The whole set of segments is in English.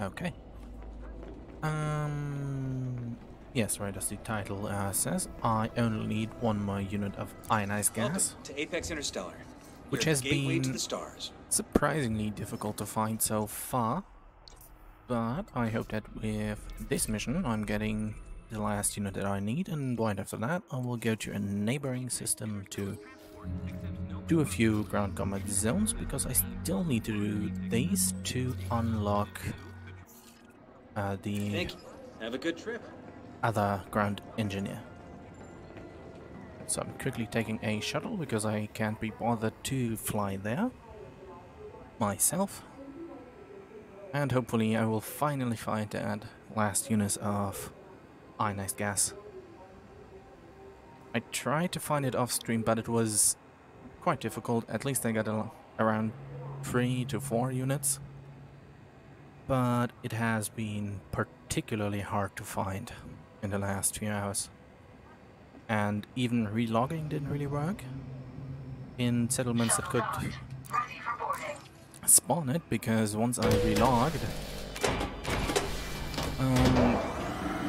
Okay. Yes, right, as the title says, I only need one more unit of ionized gas. Welcome to Apex Interstellar, which your has gateway to been the stars. surprisingly difficult to find so far. But I hope that with this mission I'm getting the last unit that I need, and right after that I will go to a neighboring system to do a few ground combat zones, because I still need to do these to unlock the Thank you. Have a good trip. other ground engineer. So I'm quickly taking a shuttle because I can't be bothered to fly there myself. And hopefully I will finally find that last unit of ionized gas. I tried to find it off stream, but it was quite difficult. At least I got around 3 to 4 units. But it has been particularly hard to find in the last few hours. And even relogging didn't really work in settlements that could spawn it, because once I relogged,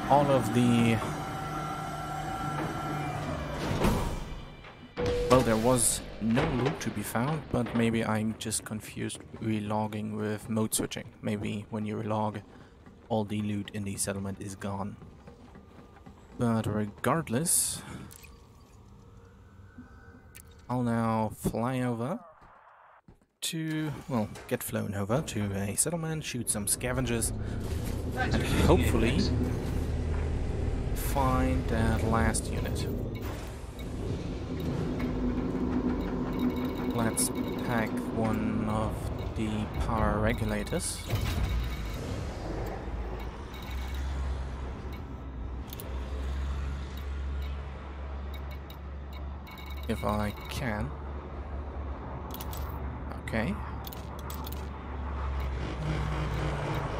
all of the... Well, there was no loot to be found, but maybe I'm just confused relogging with mode switching. Maybe when you relog, all the loot in the settlement is gone. But regardless, I'll now fly over to, well, get flown over to a settlement, shoot some scavengers, and hopefully find that last unit. Let's pack one of the power regulators. If I can. Okay.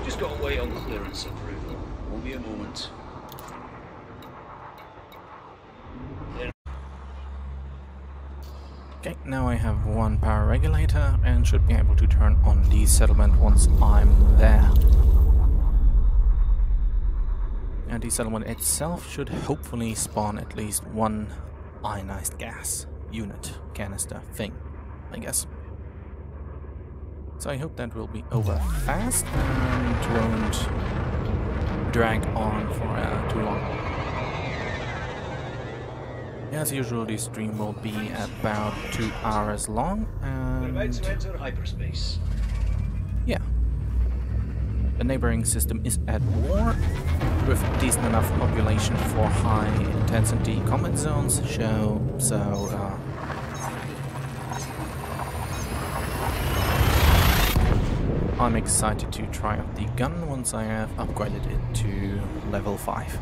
Just got to wait on clearance approval. Won't be a moment. Okay, now I have one power regulator and should be able to turn on the settlement once I'm there. And the settlement itself should hopefully spawn at least one ionized gas unit canister thing, I guess. So I hope that will be over fast and won't drag on for too long. As usual, the stream will be about 2 hours long, We're about and to enter hyperspace. yeah. The neighboring system is at war, with a decent enough population for high intensity combat zones, so I'm excited to try out the gun once I have upgraded it to level 5.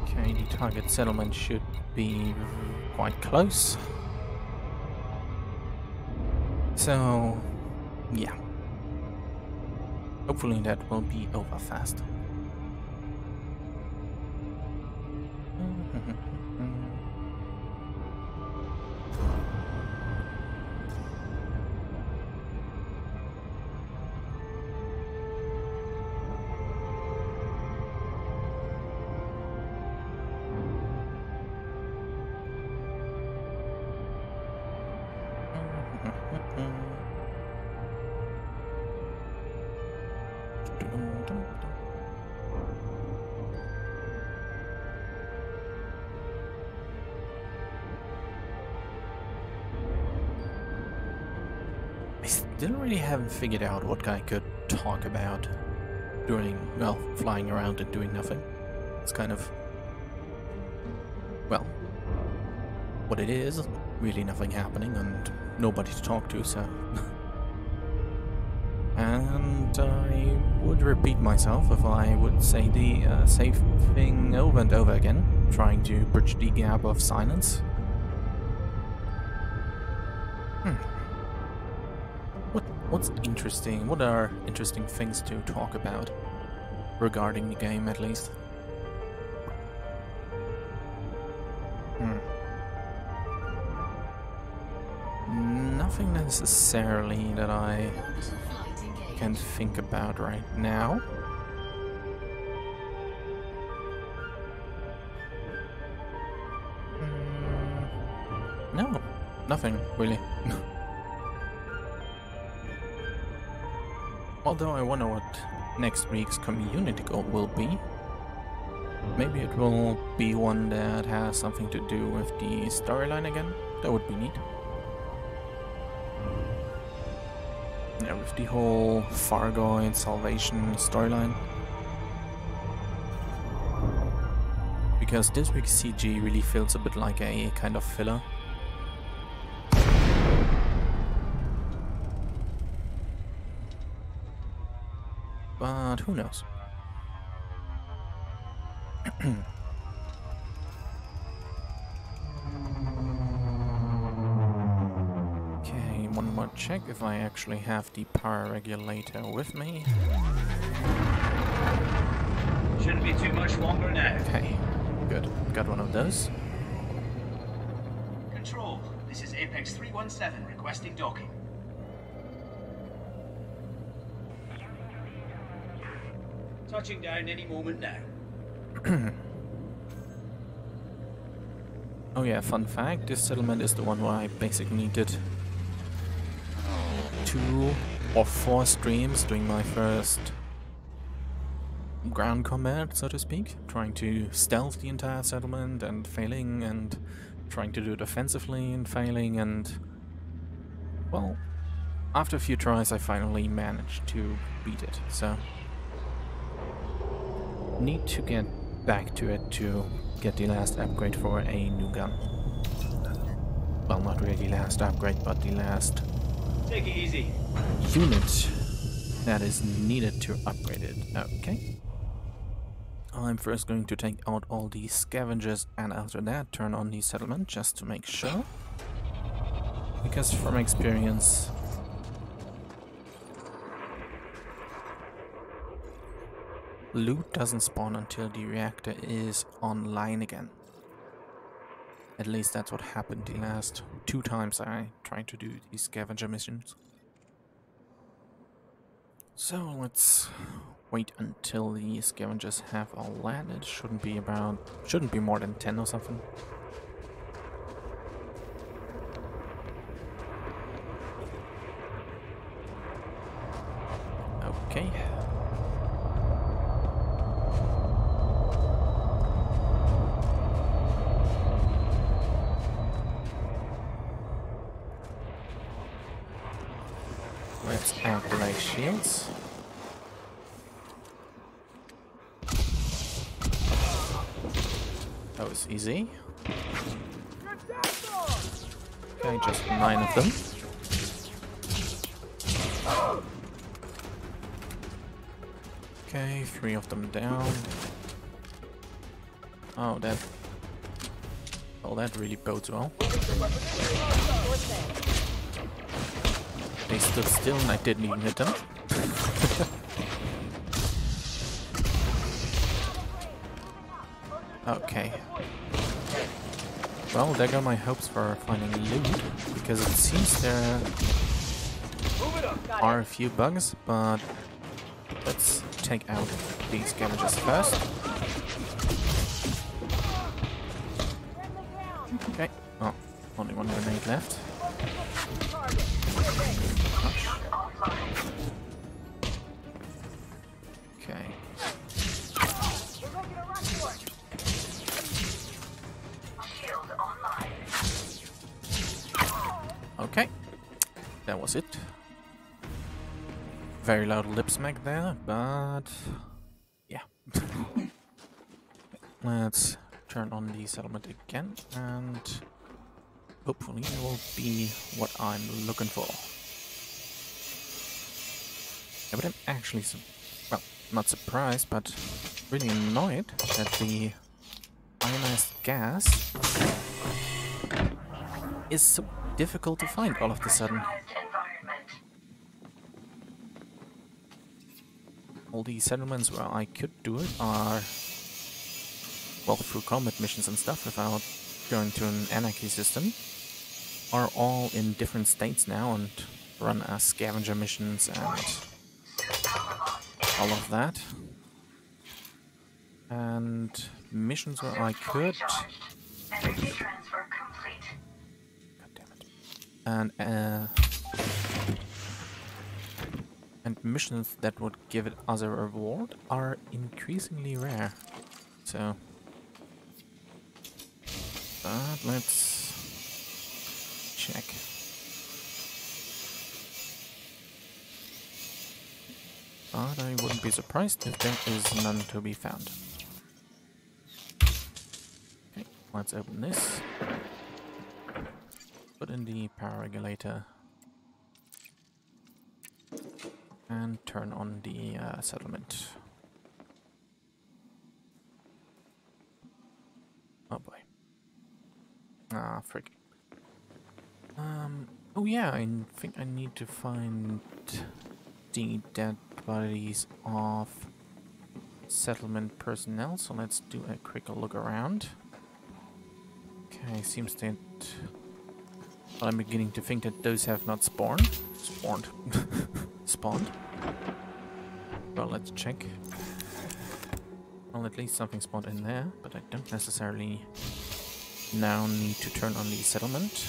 Okay, the target settlement should be quite close. So, yeah. Hopefully that will be over fast. I still really haven't figured out what I could talk about during, well, flying around and doing nothing. It's kind of, well, what it is, really nothing happening and nobody to talk to, so... And I would repeat myself if I would say the same thing over and over again, trying to bridge the gap of silence. What's interesting? What are interesting things to talk about regarding the game, at least? Nothing necessarily that I can think about right now. No, nothing really. Although I wonder what next week's community goal will be. Maybe it will be one that has something to do with the storyline again. That would be neat. Yeah, with the whole Fargo and Salvation storyline. Because this week's CG really feels a bit like a kind of filler. But who knows? Okay, one more check if I actually have the power regulator with me. Shouldn't be too much longer now. Okay, good. Got one of those. Control, this is Apex 317 requesting docking. Touching down any moment now. Oh yeah, fun fact, this settlement is the one where I basically did 2 or 4 streams doing my first ground combat, so to speak, trying to stealth the entire settlement and failing, and trying to do it offensively and failing, and well, after a few tries I finally managed to beat it, so need to get back to it to get the last upgrade for a new gun. Well, not really last upgrade, but the last Take it easy. unit that is needed to upgrade it. Okay. I'm first going to take out all these scavengers and after that turn on the settlement just to make sure. Because from experience, loot doesn't spawn until the reactor is online again. At least that's what happened the last 2 times I tried to do these scavenger missions. So let's wait until the scavengers have all landed. Shouldn't be more than 10 or something. Okay. Let's activate shields. That was easy. Okay, just 9 of them. Okay, 3 of them down. Oh, that... Well, that really bodes well. They stood still and I didn't even hit them. Okay. Well, there go my hopes for finding loot, because it seems there are a few bugs, but let's take out these scavengers first. Okay. Oh, only 1 grenade left. Okay. Okay. That was it. Very loud lip smack there, but yeah. Let's turn on the settlement again and hopefully it will be what I'm looking for. Yeah, but I'm actually, well, not surprised, but really annoyed that the ionized gas is so difficult to find all of a sudden. all the settlements where I could do it are, well, through combat missions and stuff without going to an anarchy system, are all in different states now and run as scavenger missions and all of that. And missions where I could... Energy transfer complete. God damn it. And missions that would give it as a reward are increasingly rare. So... But let's check. But I wouldn't be surprised if there is none to be found. Okay, let's open this. Put in the power regulator. And turn on the settlement. Oh boy. Ah, frick. Oh yeah, I think I need to find the dead bodies of settlement personnel, so let's do a quick look around. Okay, seems that... Well, I'm beginning to think that those have not spawned. Spawned. Well, let's check. Well, at least something spawned in there, but I don't necessarily now need to turn on the settlement.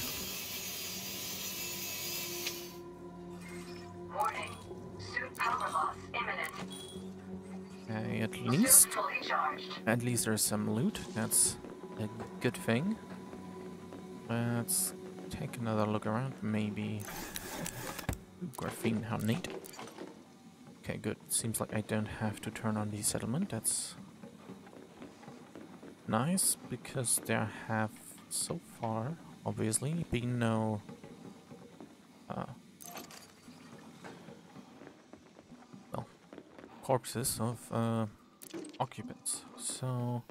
Warning. Suit power loss imminent. Okay, Suit fully charged. at least there's some loot. That's a good thing. Let's take another look around. Maybe... Ooh, graphene, how neat. Okay, good. Seems like I don't have to turn on the settlement. That's nice, because there have so far, obviously, been no well, corpses of occupants. So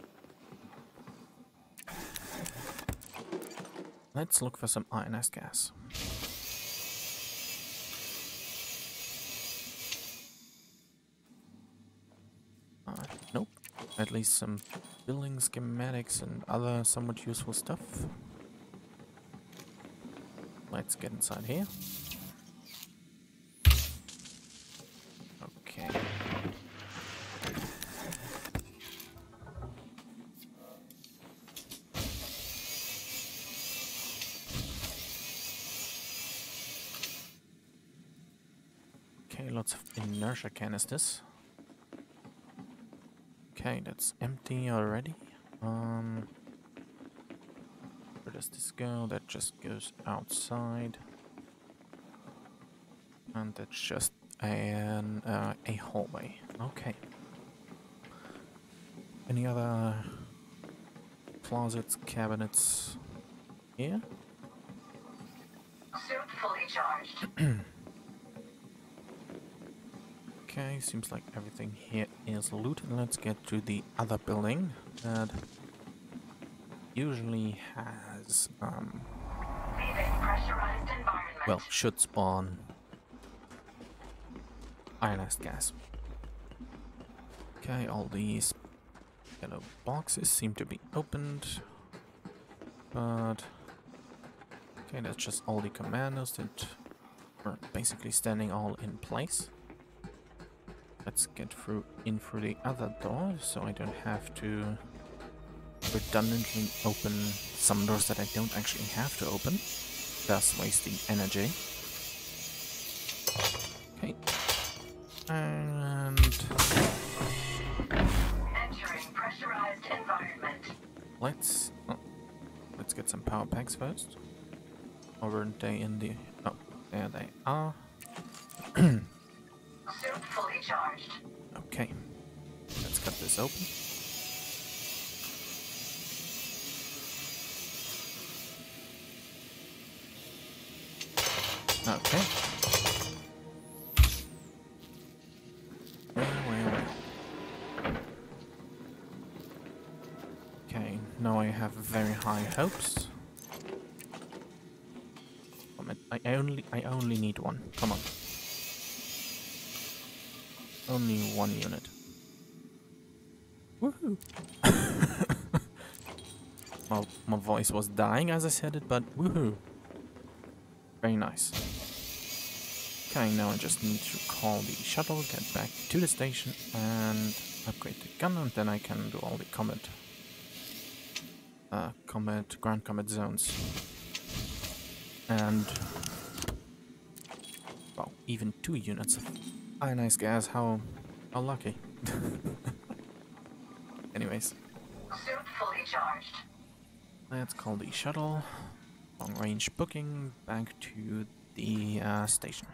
let's look for some ionized gas. Nope. At least some building schematics and other somewhat useful stuff. Let's get inside here. Okay. Okay, lots of inertia canisters. Okay, that's empty already. Where does this go? That just goes outside. And that's just a hallway. Okay. Any other closets, cabinets here? Suit fully charged. Okay, seems like everything here is looted. Let's get to the other building that usually has, Leaving pressurized environment. well, should spawn ionized gas. Okay, all these yellow boxes seem to be opened, but okay, that's just all the commandos that are basically standing all in place. Let's get in through the other door, so I don't have to redundantly open some doors that I don't actually have to open, thus wasting energy. Okay. And Entering pressurized environment. let's get some power packs first. Or weren't they in the... Oh, there they are. Suit fully charged. Okay. Let's cut this open. Okay. Well. Okay, now I have very high hopes. I only need one. Come on. Only one unit. Woohoo! my voice was dying as I said it, but woohoo! Very nice. Okay, now I just need to call the shuttle, get back to the station, and upgrade the gun, and then I can do all the ground combat zones. And, well, even 2 units of ionized gas, how lucky. Anyways. Suit fully charged. Let's call the shuttle. Long range booking back to the station.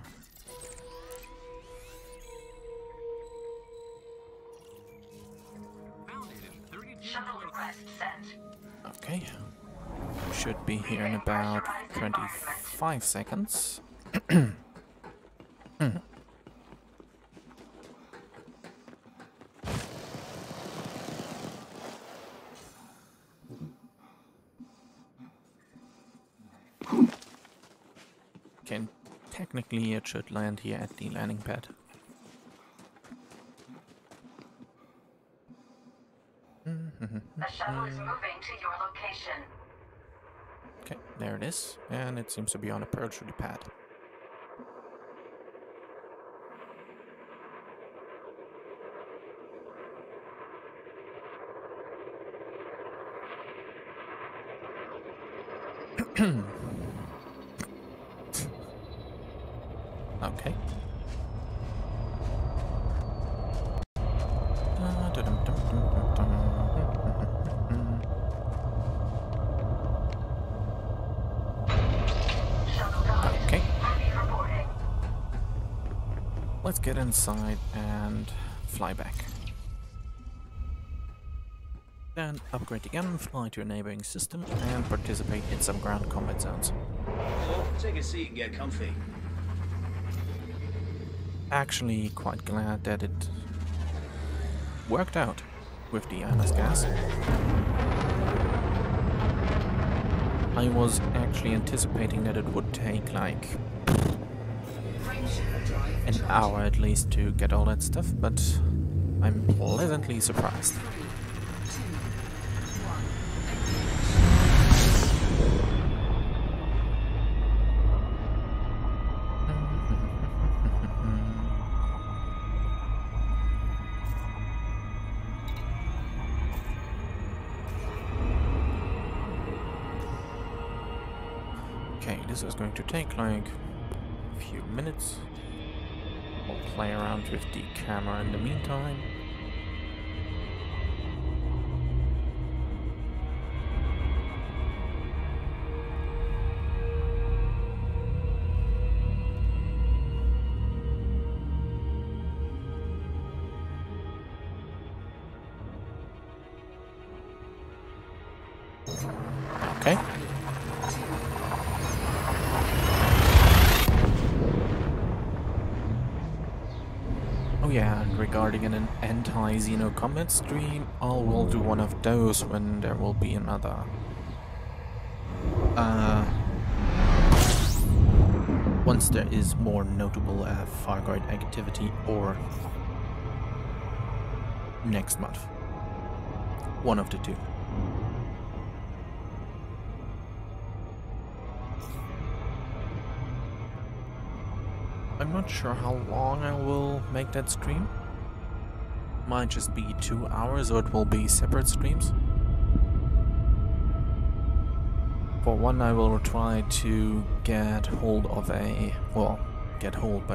Shuttle request sent. Okay. Should be here in about 25 seconds. Okay, technically it should land here at the landing pad. The shuttle is moving to your location. Okay, there it is, and it seems to be on approach to the pad. Okay. Okay. Let's get inside and fly back. Then upgrade again, fly to a neighboring system, and participate in some ground combat zones. Oh, take a seat and get comfy. Actually quite glad that it worked out with the ionized gas. I was actually anticipating that it would take like an hour at least to get all that stuff, but I'm pleasantly surprised. Okay, this is going to take like a few minutes. We'll play around with the camera in the meantime. Okay. Oh yeah, and regarding an anti-Xeno combat stream, I will do one of those when there will be another once there is more notable Farguard activity, or next month. One of the two. I'm not sure how long I will make that stream. Might just be 2 hours, or it will be separate streams. For one, I will try to get hold of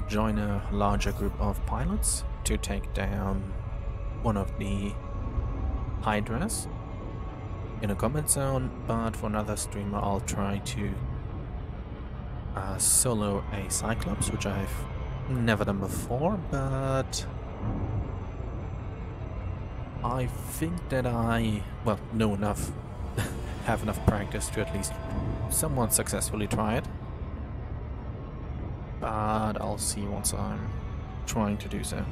join a larger group of pilots to take down one of the Hydras in a combat zone, but for another streamer I'll try to solo a Cyclops, which I've never done before, but I think that I, well, know enough, have enough practice to at least somewhat successfully try it. But I'll see once I'm trying to do so.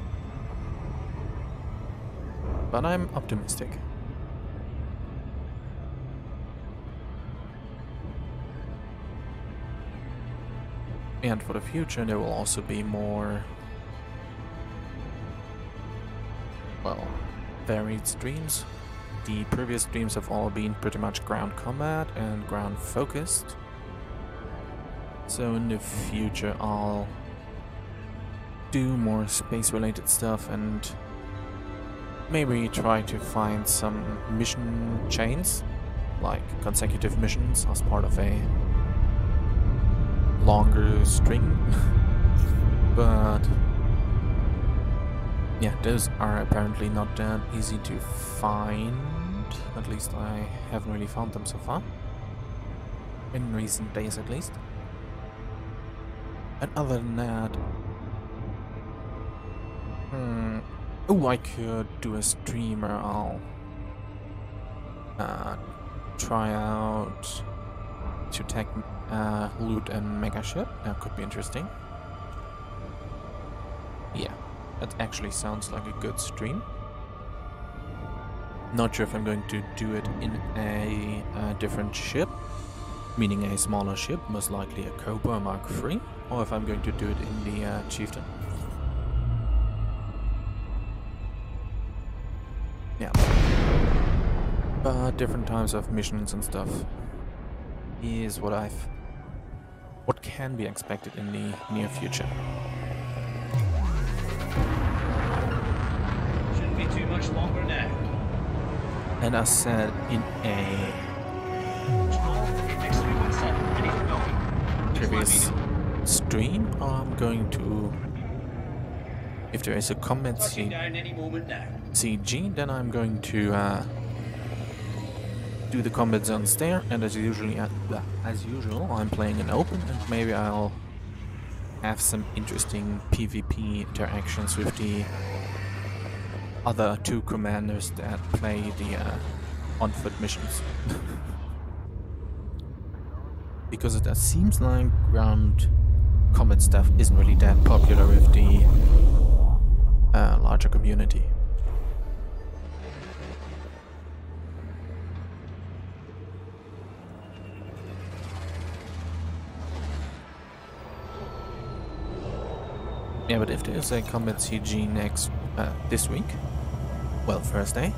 But I'm optimistic. And for the future there will also be more well, varied streams. The previous streams have all been pretty much ground combat and ground focused. So in the future I'll do more space related stuff and maybe try to find some mission chains, like consecutive missions as part of a longer string. But yeah, those are apparently not that easy to find. At least I haven't really found them so far. In recent days at least. And other than that... oh, I could do a streamer. I'll try out to tech loot a mega ship. That could be interesting. Yeah, that actually sounds like a good stream. Not sure if I'm going to do it in a different ship, meaning a smaller ship, most likely a Cobra Mark III, or if I'm going to do it in the Chieftain. Yeah. But different types of missions and stuff is what can be expected in the near future. Shouldn't be too much longer now. And as said in a previous stream, I'm going to, if there is a combat CG, then I'm going to do the combat zones there, and as usual I'm playing in open, and maybe I'll have some interesting PvP interactions with the other two commanders that play the on-foot missions. Because it seems like ground combat stuff isn't really that popular with the larger community. Yeah, but if there's a combat CG next this week, well, Thursday,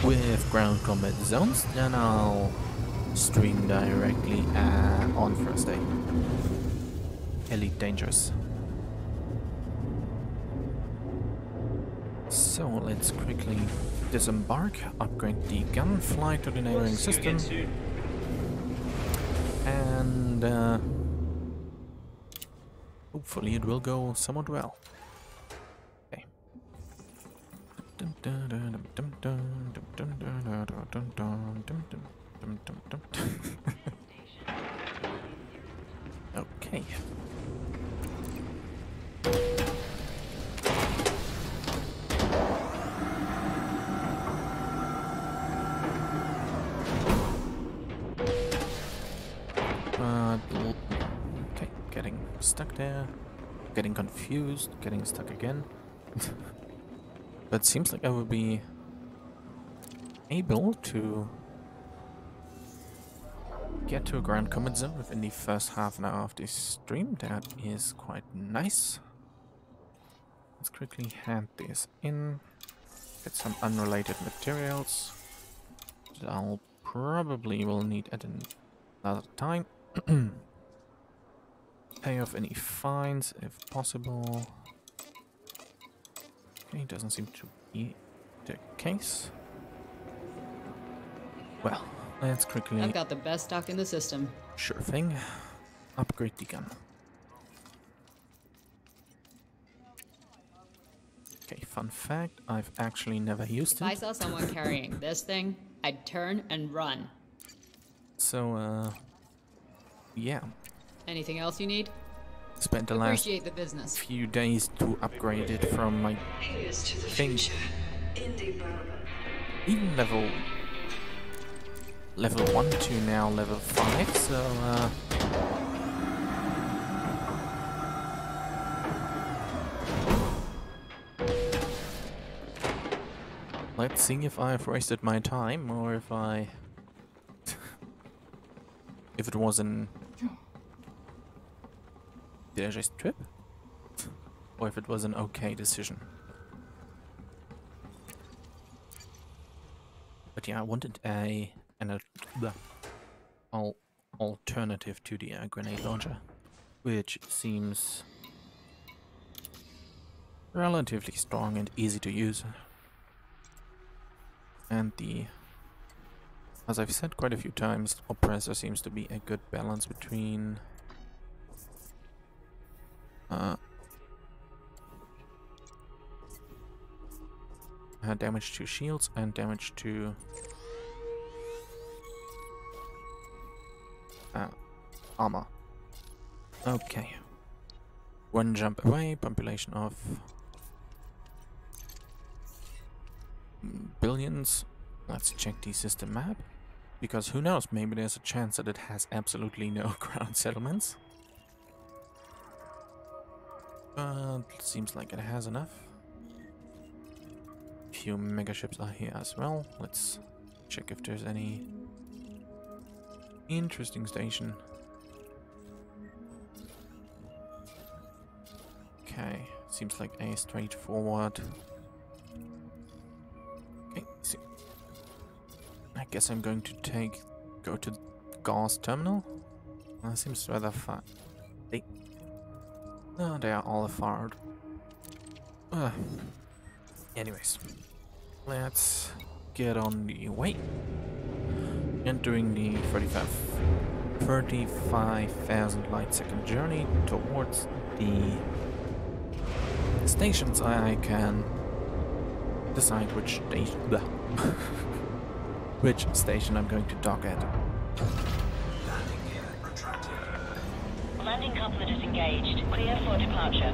with ground combat zones, then I'll stream directly on Thursday. Elite Dangerous. So let's quickly disembark, upgrade the gun, fly to the neighboring system, and hopefully it will go somewhat well. Okay. Okay. Okay, getting stuck there, getting confused, getting stuck again. But seems like I will be able to get to a ground combat zone within the first half an hour of this stream. That is quite nice. Let's quickly hand this in, get some unrelated materials that I'll probably will need at another time. Pay off any fines if possible. Okay, doesn't seem to be the case. Well, let's quickly... I've got the best stock in the system. Sure thing. Upgrade the gun. Okay, fun fact, I've actually never used If it. I saw someone carrying this thing, I'd turn and run. So, yeah. Anything else you need? Spent the last Appreciate the business. few days to upgrade it from my thing. Even level 1 to now level 5, so let's see if I've wasted my time or if if it was an... Did I just trip? Or if it was an okay decision. But yeah, I wanted an alternative to the grenade launcher, which seems relatively strong and easy to use. And as I've said quite a few times, oppressor seems to be a good balance between damage to shields and damage to armor. Okay. One jump away, population of billions. Let's check the system map, because who knows, maybe there's a chance that it has absolutely no ground settlements. But seems like it has enough. Few megaships are here as well. Let's check if there's any interesting station. Okay, seems like a straightforward. Okay, see. I guess I'm going to go to the gas terminal. Seems rather far. They are all far out. Anyways, let's get on the way. Entering the 35,000 light second journey towards the stations. I can decide which station I'm going to dock at. Landing coupler disengaged. Clear for departure.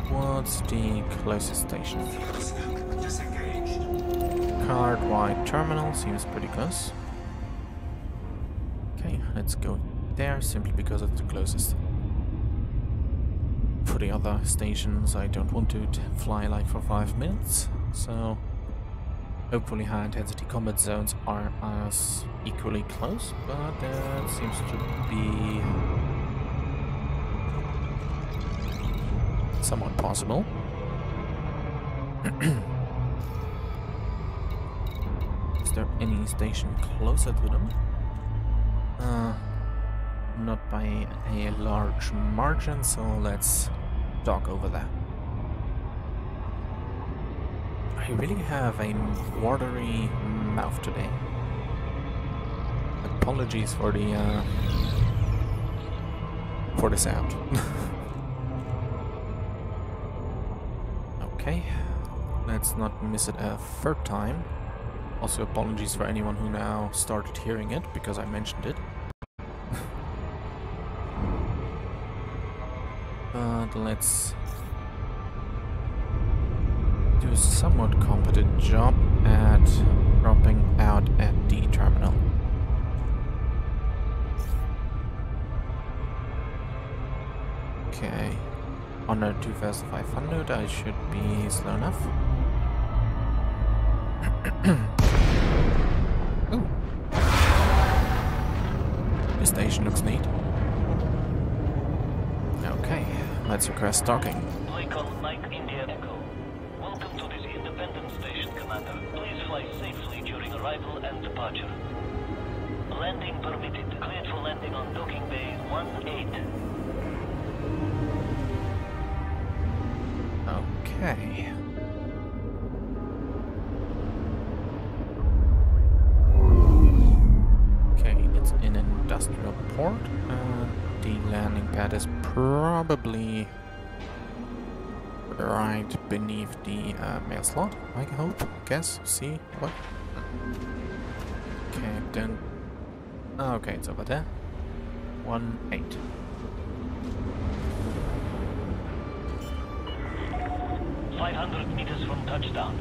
What's the closest station? Card-wide terminal seems pretty close. Okay, let's go there simply because it's the closest. For the other stations, I don't want to fly like for 5 minutes, so hopefully high intensity combat zones are as equally close, but that seems to be somewhat possible. Is there any station closer to them? Not by a large margin, so let's dock over there. I really have a watery mouth today. Apologies for the sound. Okay, let's not miss it a third time. Also apologies for anyone who now started hearing it, because I mentioned it. But let's do a somewhat competent job at dropping out at the terminal. Okay. Under 2,500, I should be slow enough. Ooh. This station looks neat. Okay, let's request docking. Mike India Echo. Welcome to this independent station, Commander. Please fly safely during arrival and departure. Landing permitted. Cleared for landing on docking bay 18. Okay. port. The landing pad is probably right beneath the mail slot, I hope, guess, see, what? Captain. Okay, it's over there. 1-8. .500 meters from touchdown.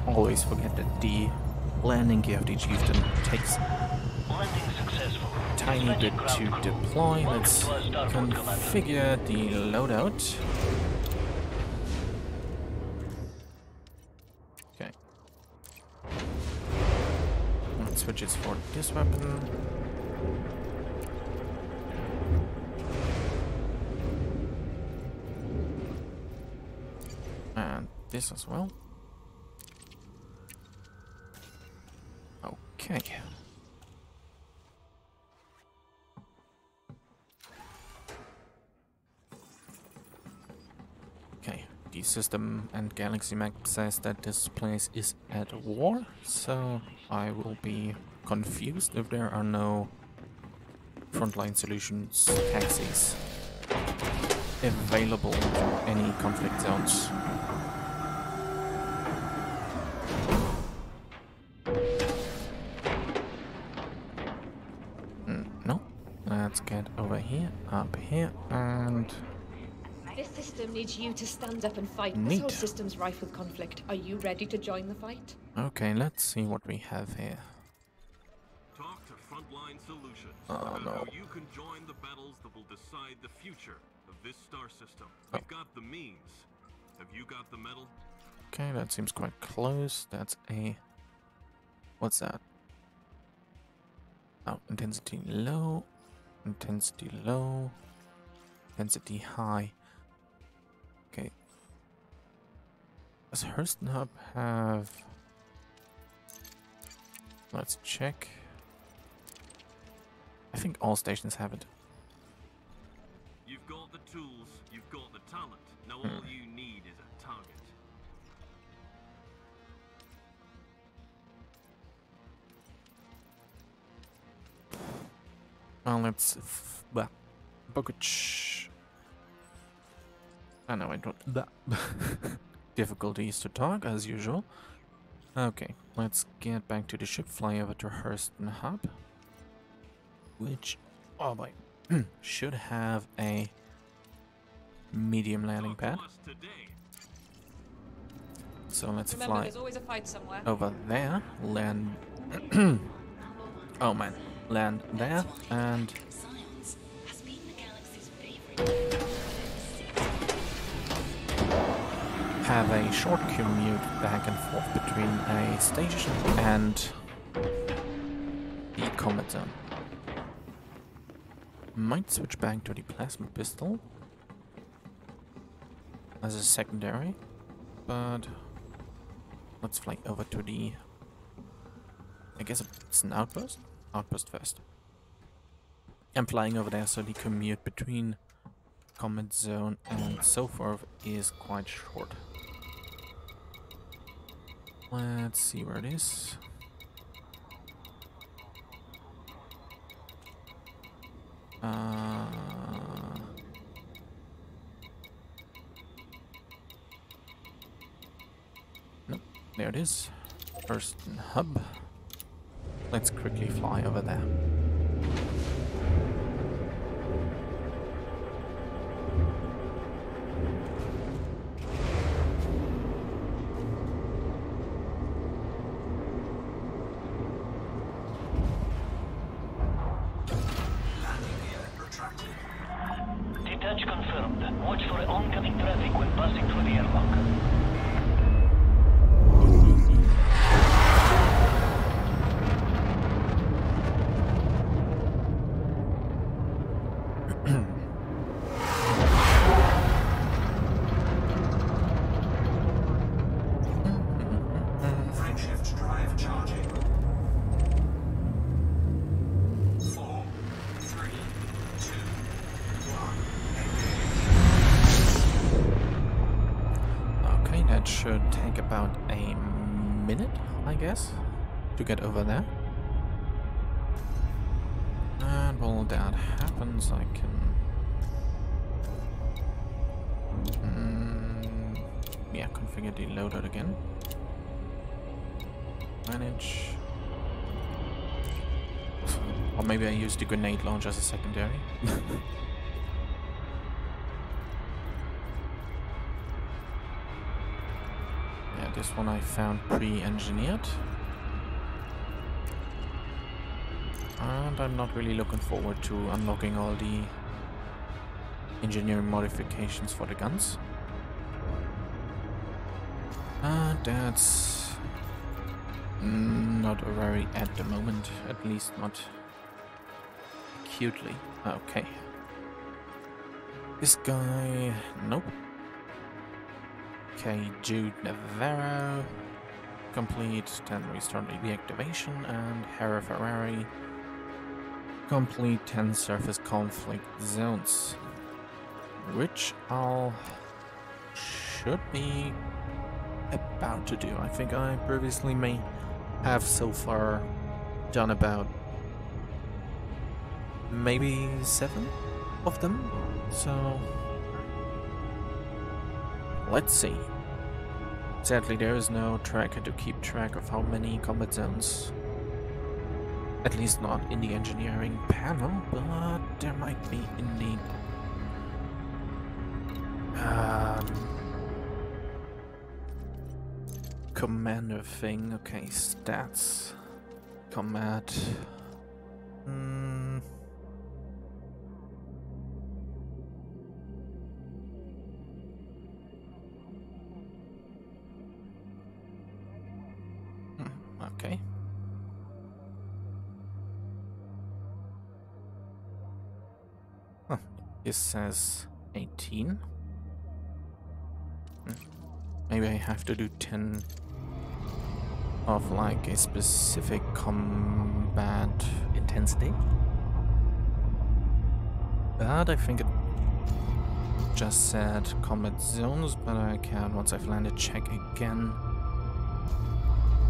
Always forget that the landing gear of the Chieftain takes Landing successful. a tiny bit to deploy. Let's configure the loadout. Okay. Let's switch it for this weapon. And this as well. Okay. Okay, the system and Galaxy Map says that this place is at war, so I will be confused if there are no frontline solutions taxis available to any conflict zones. No. Let's get over here, up here, and... This system needs you to stand up and fight. Neat. This whole system's rife with conflict. Are you ready to join the fight? Okay, let's see what we have here. Talk to Frontline Solutions Oh, about no. how you can join the battles that will decide the future of this star system. We've got the means. Have you got the metal? Okay, that seems quite close. That's a... What's that? Oh, intensity low. Intensity low. Intensity high. Okay. Does Hurston Hub have... Let's check. I think all stations have it. You've got the tools, you've got the talent. Now all you need is a target. Well, let's... Bogach. I know I don't... Difficulties to talk, as usual. Okay, let's get back to the ship, fly over to Hurston Hub. Which, oh boy, should have a medium landing pad. So let's Remember, fly there's always a fight somewhere. over there, land... oh man, land there, and... Science has been the galaxy's favorite. have a short commute back and forth between a station and the combat zone. Might switch back to the plasma pistol as a secondary, but let's fly over to the... I guess it's an outpost? Outpost first. I'm flying over there, so the commute between combat zone and so forth is quite short. Let's see where it is. Nope, there it is. First hub. Let's quickly fly over there. Detach confirmed. Watch for oncoming traffic when passing through the airlock. Frameshift drive charging. 4, 3, 2, 1. Okay, that should take about a minute, I guess, to get over there. And while that happens, I can... yeah, configure the loadout again. Manage. Or maybe I use the grenade launch as a secondary. Yeah, this one I found pre-engineered. And I'm not really looking forward to unlocking all the engineering modifications for the guns. And that's not very at the moment, at least not acutely. Okay. This guy, nope. Okay, Jude Navarro, complete, then restart reactivation, and Hera Ferrari, complete 10 surface conflict zones, which I'll should be about to do. I think I previously may have so far done about maybe 7 of them, so let's see. Sadly, there is no tracker to keep track of how many combat zones, at least not in the engineering panel, but there might be in the commander thing. Okay, stats, combat. Okay. Huh. This says 18. Maybe I have to do 10 of like a specific combat intensity. But I think it just said combat zones, but I can, once I've landed, check again.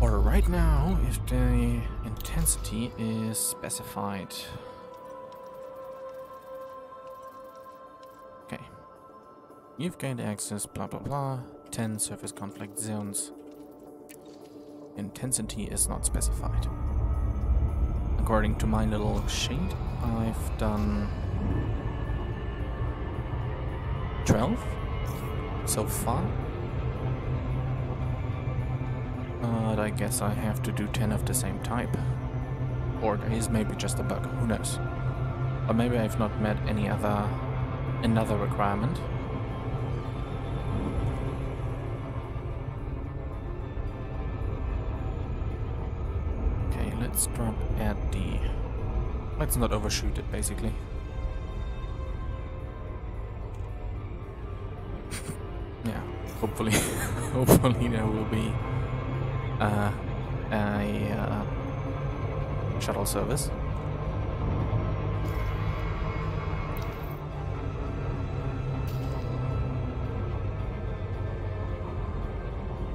Or right now, if the intensity is specified. Okay. You've gained access, blah blah blah. 10 surface conflict zones. Intensity is not specified. According to my little sheet, I've done 12 so far. But I guess I have to do 10 of the same type. Or there is maybe just a bug, who knows. Or maybe I've not met another requirement. Okay, let's drop at the... Let's not overshoot it, basically. Yeah, hopefully, hopefully there will be a shuttle service.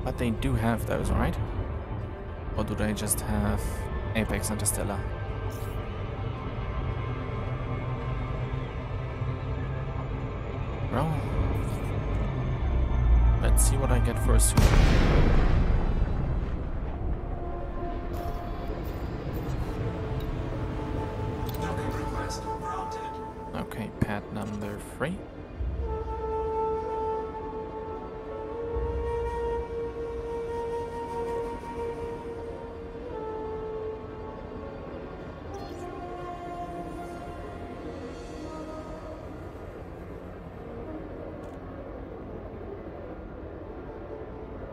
But they do have those, right? Or do they just have Apex Interstellar? Well, let's see what I get for a suit. Okay, pad number 3.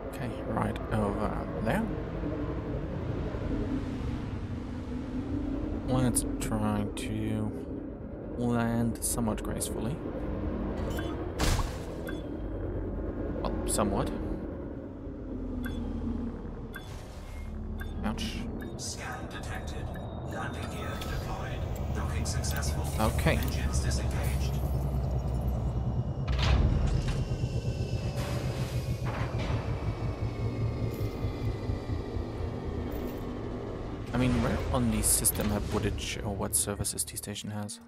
Okay, right over there. Let's try to land somewhat gracefully. Well, somewhat. Ouch. Scan detected. Landing gear deployed. Docking successful. Okay. Engines disengaged. on the system map would it show what services T-Station has?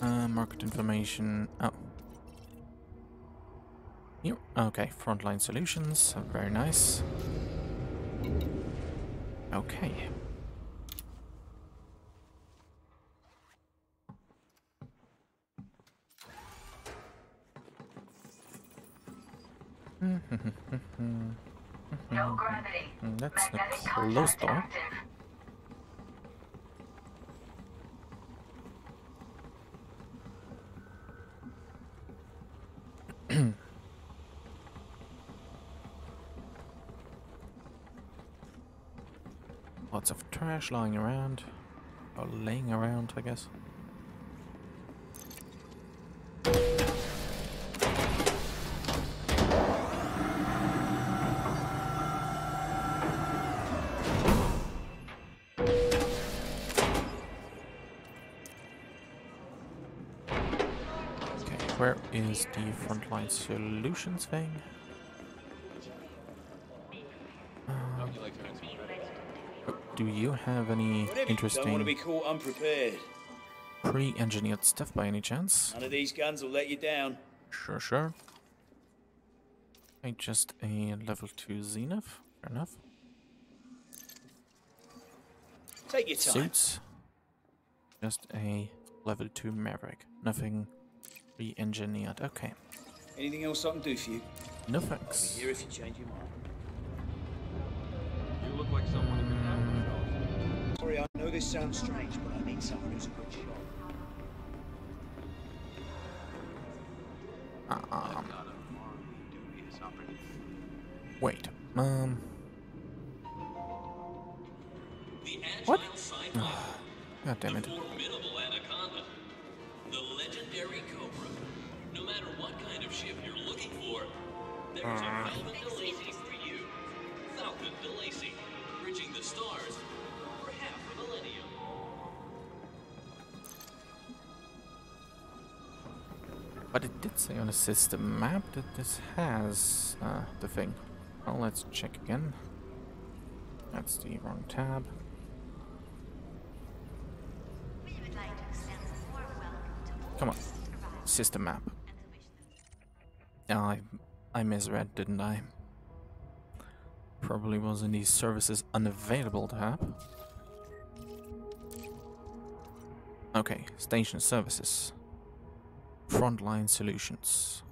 Market information. Oh. Here. Okay, frontline solutions. Very nice. Okay. No gravity. That's a Magnetic closed contact door. active. Lots of trash lying around. Or laying around, I guess. Okay, where is the frontline solutions thing? Do you have any Don't want to interesting be caught unprepared. pre-engineered stuff by any chance? None of these guns will let you down. Sure, sure. Okay, just a level 2 Zenith. Fair enough. Take your time. Suits. Just a level 2 Maverick. Nothing pre-engineered. Okay. Anything else I can do for you? No I'll be thanks. here if you change your mind. You look like someone who can handle yourself. Sorry, I know this sounds strange, but I need someone who's a good shot. Wait. The What? agile sci-fi, God damn it. the formidable anaconda, the legendary cobra. No matter what kind of ship you're looking for, there's a Falcon DeLacy for you. Falcon DeLacy, bridging the stars for half a millennium. But it did say on the system map that this has the thing. Well, let's check again. That's the wrong tab. We would like to extend a warm welcome to all Come on. arrivals System map. and to wish them Yeah, I misread, didn't I? Probably was in the services unavailable tab. Okay, station services. Frontline solutions.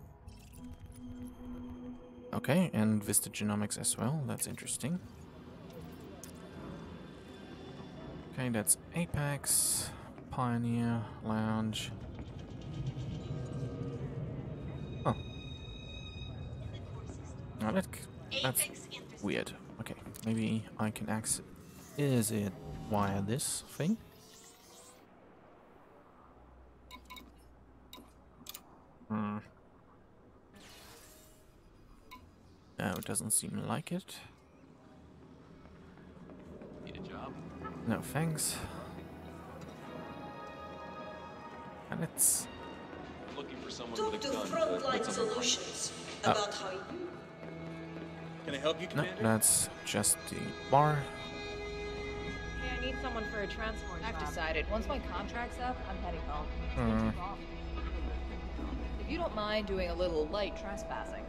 Okay, and Vista Genomics as well. That's interesting. Okay, that's Apex, Pioneer, Lounge. Oh. Now that's weird. Okay, maybe I can access. Is it via this thing? Hmm. No, it doesn't seem like it. Need a job? No thanks. And it's Looking for someone Talk with to a gun Frontline put someone Solutions about how you... Can I help you, no, Commander? that's just the bar. Hey, I need someone for a transport I've job. decided, once my contract's up, I'm heading home. Hmm. If you don't mind doing a little light trespassing.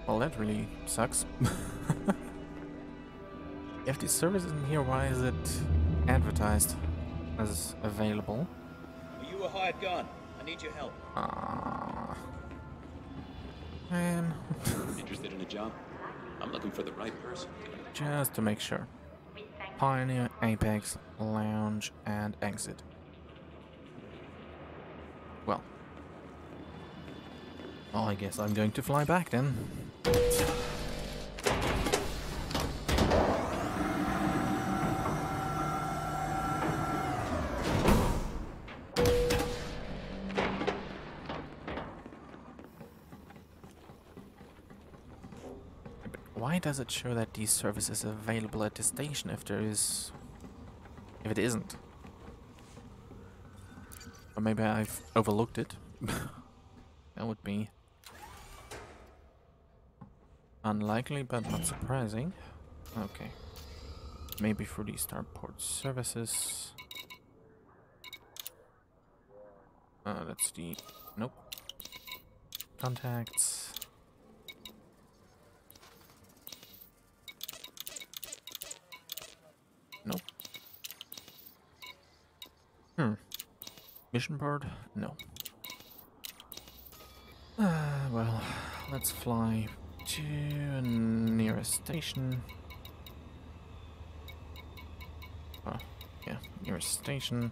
Well, that really sucks. If the service isn't here, why is it advertised as available? Are you a hired gun? I need your help. Ah, man. Interested in a job? I'm looking for the right person. Just to make sure. Pioneer, Apex, Lounge, and Exit. Well, I guess I'm going to fly back then. Why does it show that these services are available at the station if it isn't? Or maybe I've overlooked it. That would be unlikely, but not surprising. Okay. maybe through the starport services. That's the... nope. Contacts. Nope. Mission board? No. Well, let's fly to nearest station. Oh, yeah, nearest station.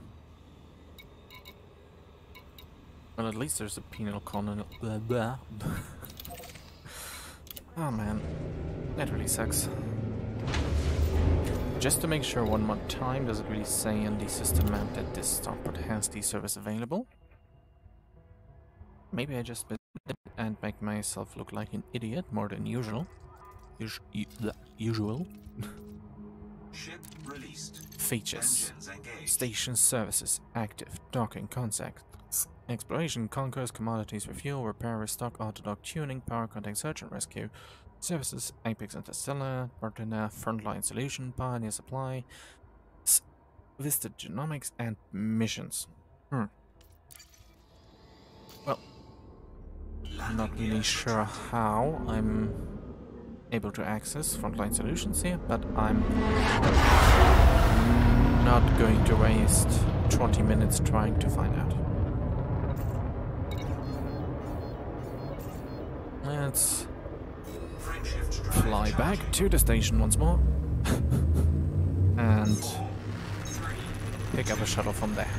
Well, at least there's a penal colony. Blah blah. Oh man, that really sucks. Just to make sure one more time, does it really say in the system map that this starport has the service available? Maybe I just and make myself look like an idiot more than usual. Usual. Ship released. Features. Engines engaged. Station services active. Docking contacts. Exploration, conquers, commodities, refuel, repair, restock, auto-dock, tuning, power contact, search and rescue. Services, Apex Interstellar, Bartender, Frontline Solution, Pioneer Supply, Vista Genomics, and Missions. Well, I'm not really sure how I'm able to access Frontline Solutions here, but I'm not going to waste 20 minutes trying to find out. Let's fly back to the station once more and pick up a shuttle from there.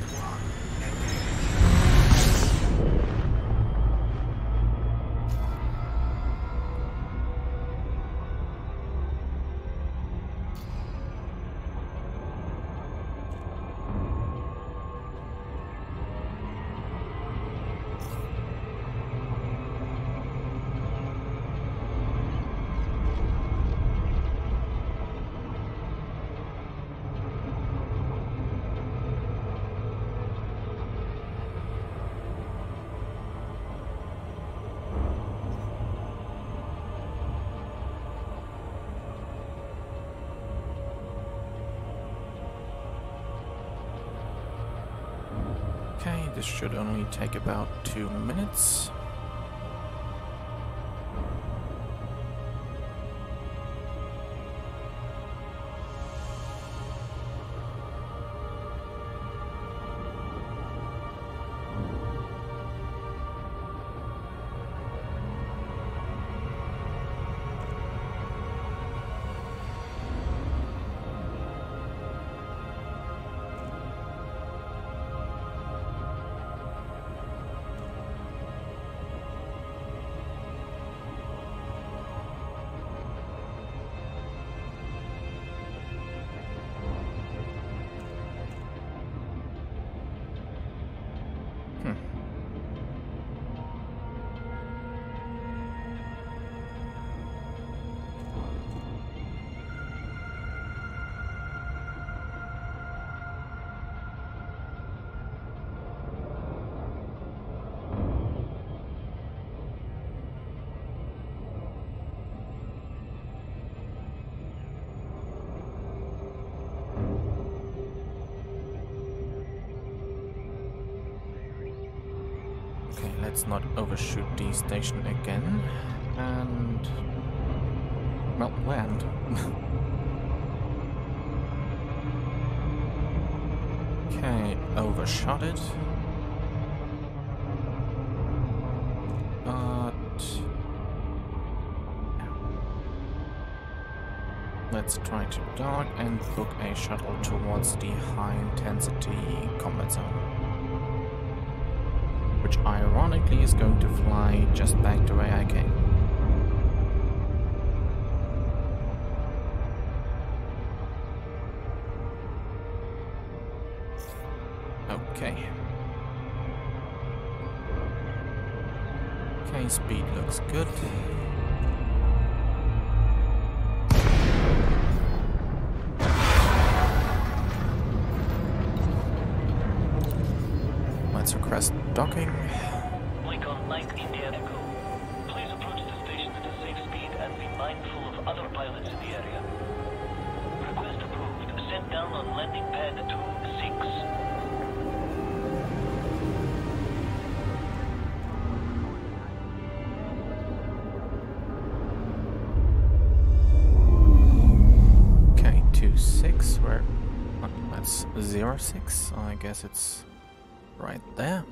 Okay, this should only take about 2 minutes. Okay, let's not overshoot the station again. And... well, land. Okay, overshot it. Let's try to dock and book a shuttle towards the high-intensity combat zone, which ironically is going to fly just back the way I came. Okay. Okay, speed looks good. Let's request docking. Lincoln Mike India Echo. Please approach the station at a safe speed and be mindful of other pilots in the area. Request approved. landing pad 26. Okay, 26, where... oh, that's 06, I guess it's right there.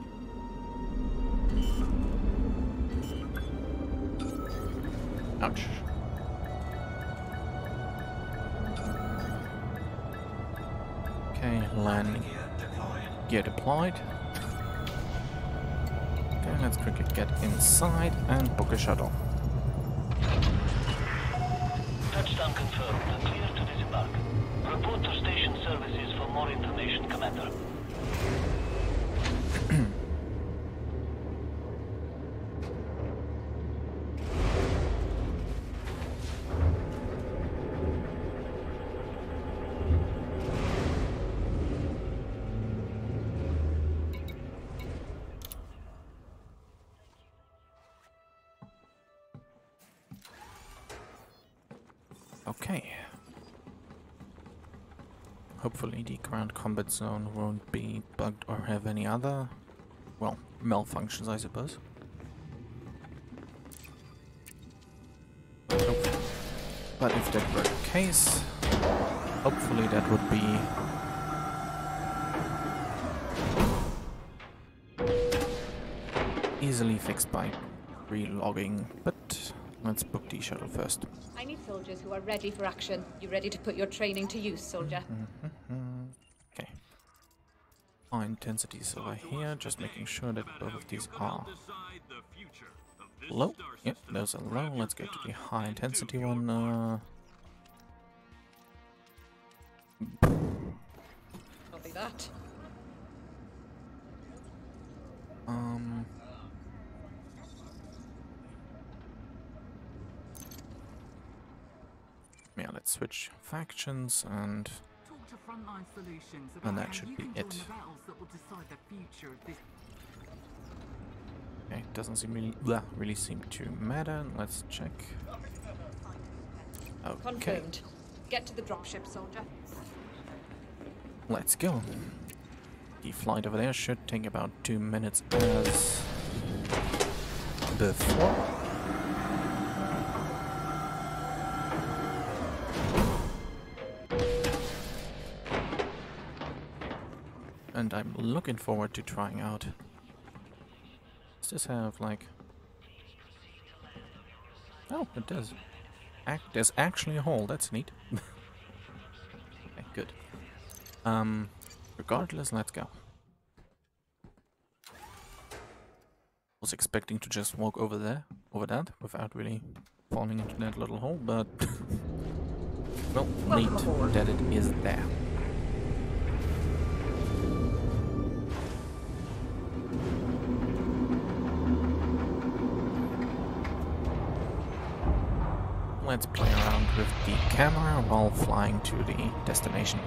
Ouch. Okay, landing gear deployed. Okay, let's quickly get inside and book a shuttle. Touchdown confirmed. Clear to disembark. Report to station services for more information, Commander. Okay. Hopefully the ground combat zone won't be bugged or have any other, well, malfunctions, I suppose. But if that were the case, hopefully that would be easily fixed by relogging, but let's book the shuttle first. I need soldiers who are ready for action. You ready to put your training to use, soldier? Okay. High intensities over here, just making sure that both of these are low. Yep, those are low. Let's go to the high intensity one. Copy that. Yeah, let's switch factions and that should be it. Okay, doesn't seem really seem to matter. Let's check. Okay, Confirmed. Get to the dropship, soldier. let's go. The flight over there should take about 2 minutes as before. And I'm looking forward to trying out. Does this have like... oh, it does. There's actually a hole, that's neat. Okay, good. Regardless, let's go. Was expecting to just walk over that without really falling into that little hole, but well, neat that it is there. Let's play around with the camera while flying to the destination.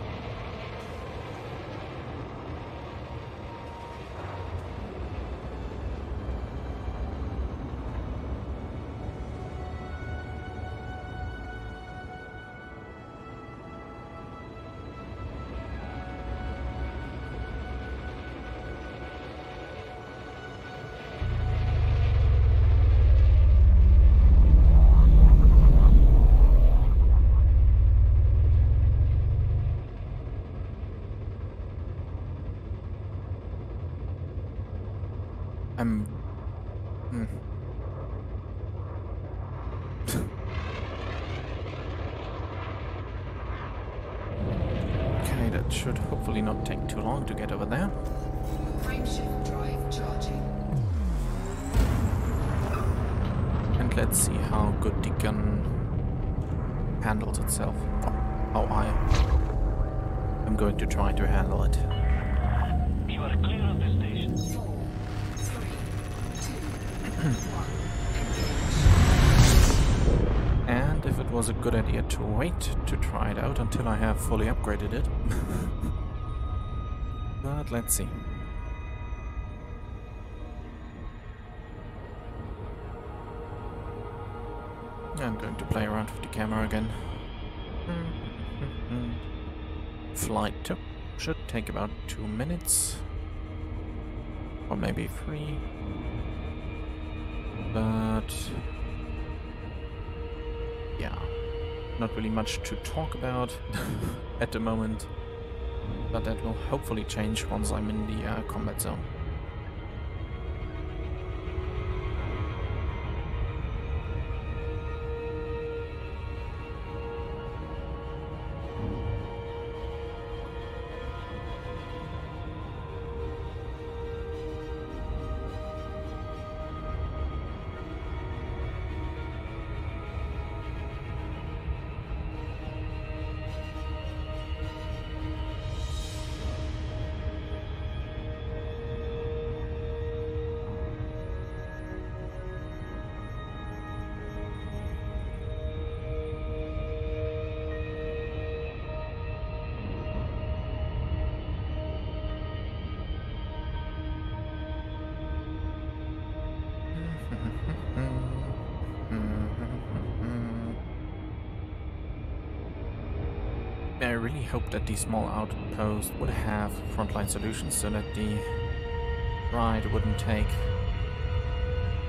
Okay, that should hopefully not take too long to get over there. Frameshift drive charging. And let's see how good the gun handles itself. Or how I'm going to try to handle it. You are clear of the station. 4, 3, 2, 1. And if it was a good idea to wait to try it out until I have fully upgraded it. But let's see. I'm going to play around with the camera again. flight should take about 2 minutes. Or maybe 3. But yeah, not really much to talk about at the moment. But that will hopefully change once I'm in the combat zone. I really hope that the small outpost would have frontline solutions so that the ride wouldn't take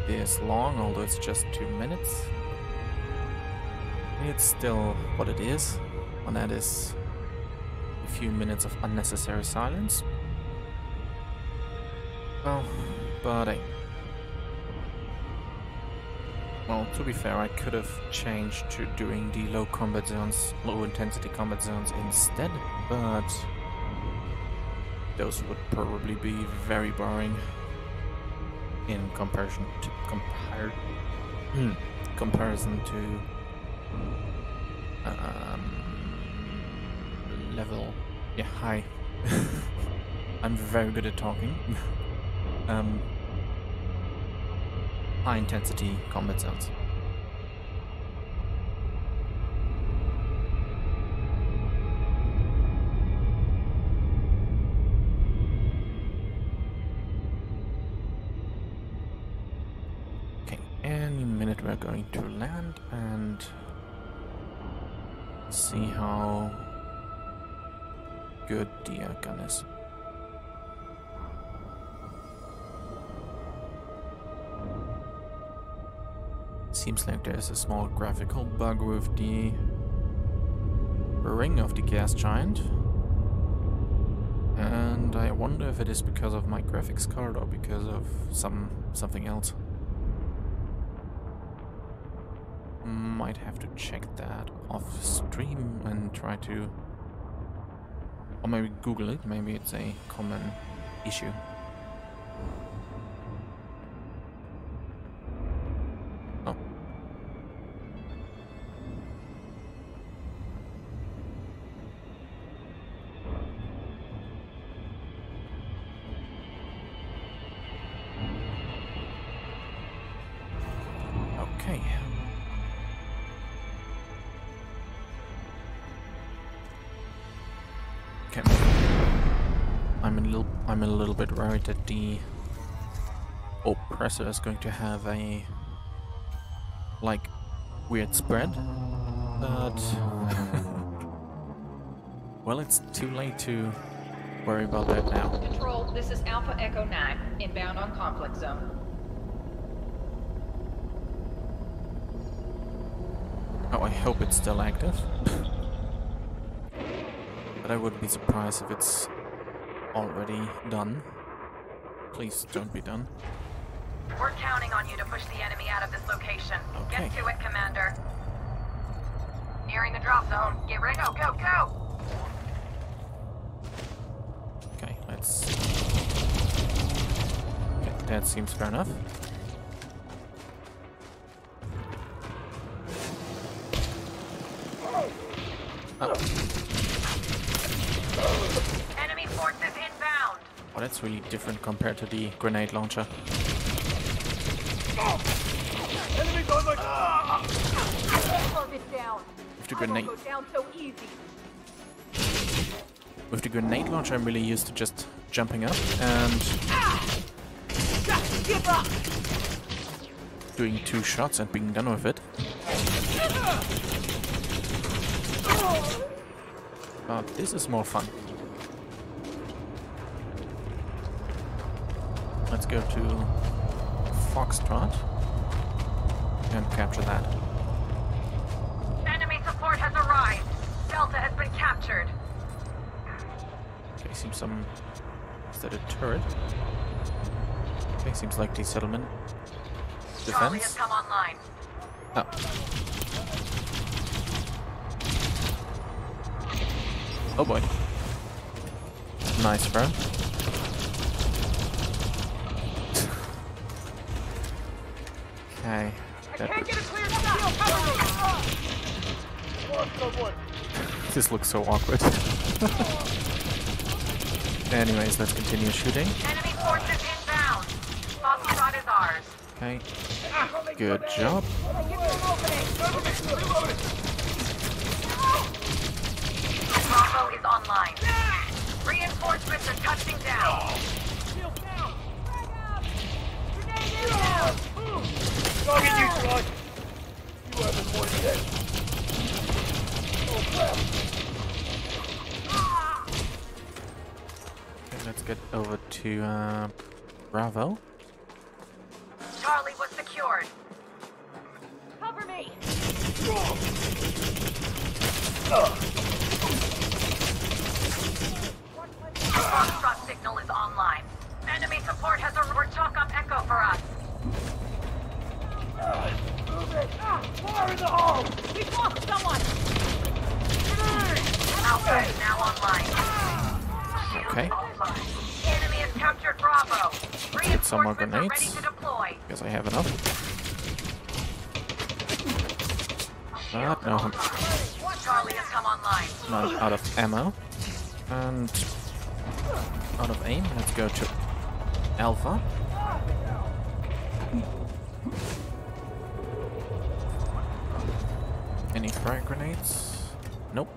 this long, although it's just 2 minutes. It's still what it is, and that is a few minutes of unnecessary silence. Well, but hey. Well, to be fair, I could have changed to doing the low intensity combat zones instead, but those would probably be very boring in comparison to level. Yeah, hi. I'm very good at talking. High intensity combat zones. Okay, any minute we're going to land and see how good the gun is. Seems like there's a small graphical bug with the ring of the gas giant, and I wonder if it is because of my graphics card or because of something else. Might have to check that off stream and try to, or maybe Google it. Maybe it's a common issue. I'm a little bit worried that the oppressor is going to have a weird spread, but well, it's too late to worry about that now. Control, this is Alpha Echo 9, inbound on conflict zone. Oh, I hope it's still active. But I wouldn't be surprised if it's already done. Please don't be done. We're counting on you to push the enemy out of this location. Okay. Get to it, Commander. Nearing the drop zone. Get ready. Go, go, go! Okay, let's... Okay, that seems fair enough. Oh. Enemy forces inbound. Oh, that's really different compared to the grenade launcher. Enemy going like With the grenade... down so easy. With the grenade launcher, I'm really used to just jumping up and doing 2 shots and being done with it. But this is more fun. Let's go to Foxtrot and capture that. Enemy support has arrived. Delta has been captured. Okay, seems some... Is that a turret? Okay, seems like the settlement Charlie has defense. come online. Oh. Oh boy. Nice, bro. Okay. This looks so awkward. Anyways, let's continue shooting. Enemy forces inbound. Foxtrot is ours. Okay. Good job. Bravo is online. Reinforcements are touching down. Target you, Slug! You have been more dead. Oh, crap! Okay, let's get over to Bravo. Charlie was secured. Cover me! Foxtrot signal is online. Enemy support has a talk up echo for us. Fire in the hole! We've lost someone! Alpha is now online. Okay. Enemy has captured Bravo. Get some more Reinforcements are ready grenades. to deploy. Guess I have enough. But no, Charlie has come online. not out of ammo. And out of aim. Let's go to Alpha. Any frag grenades? Nope.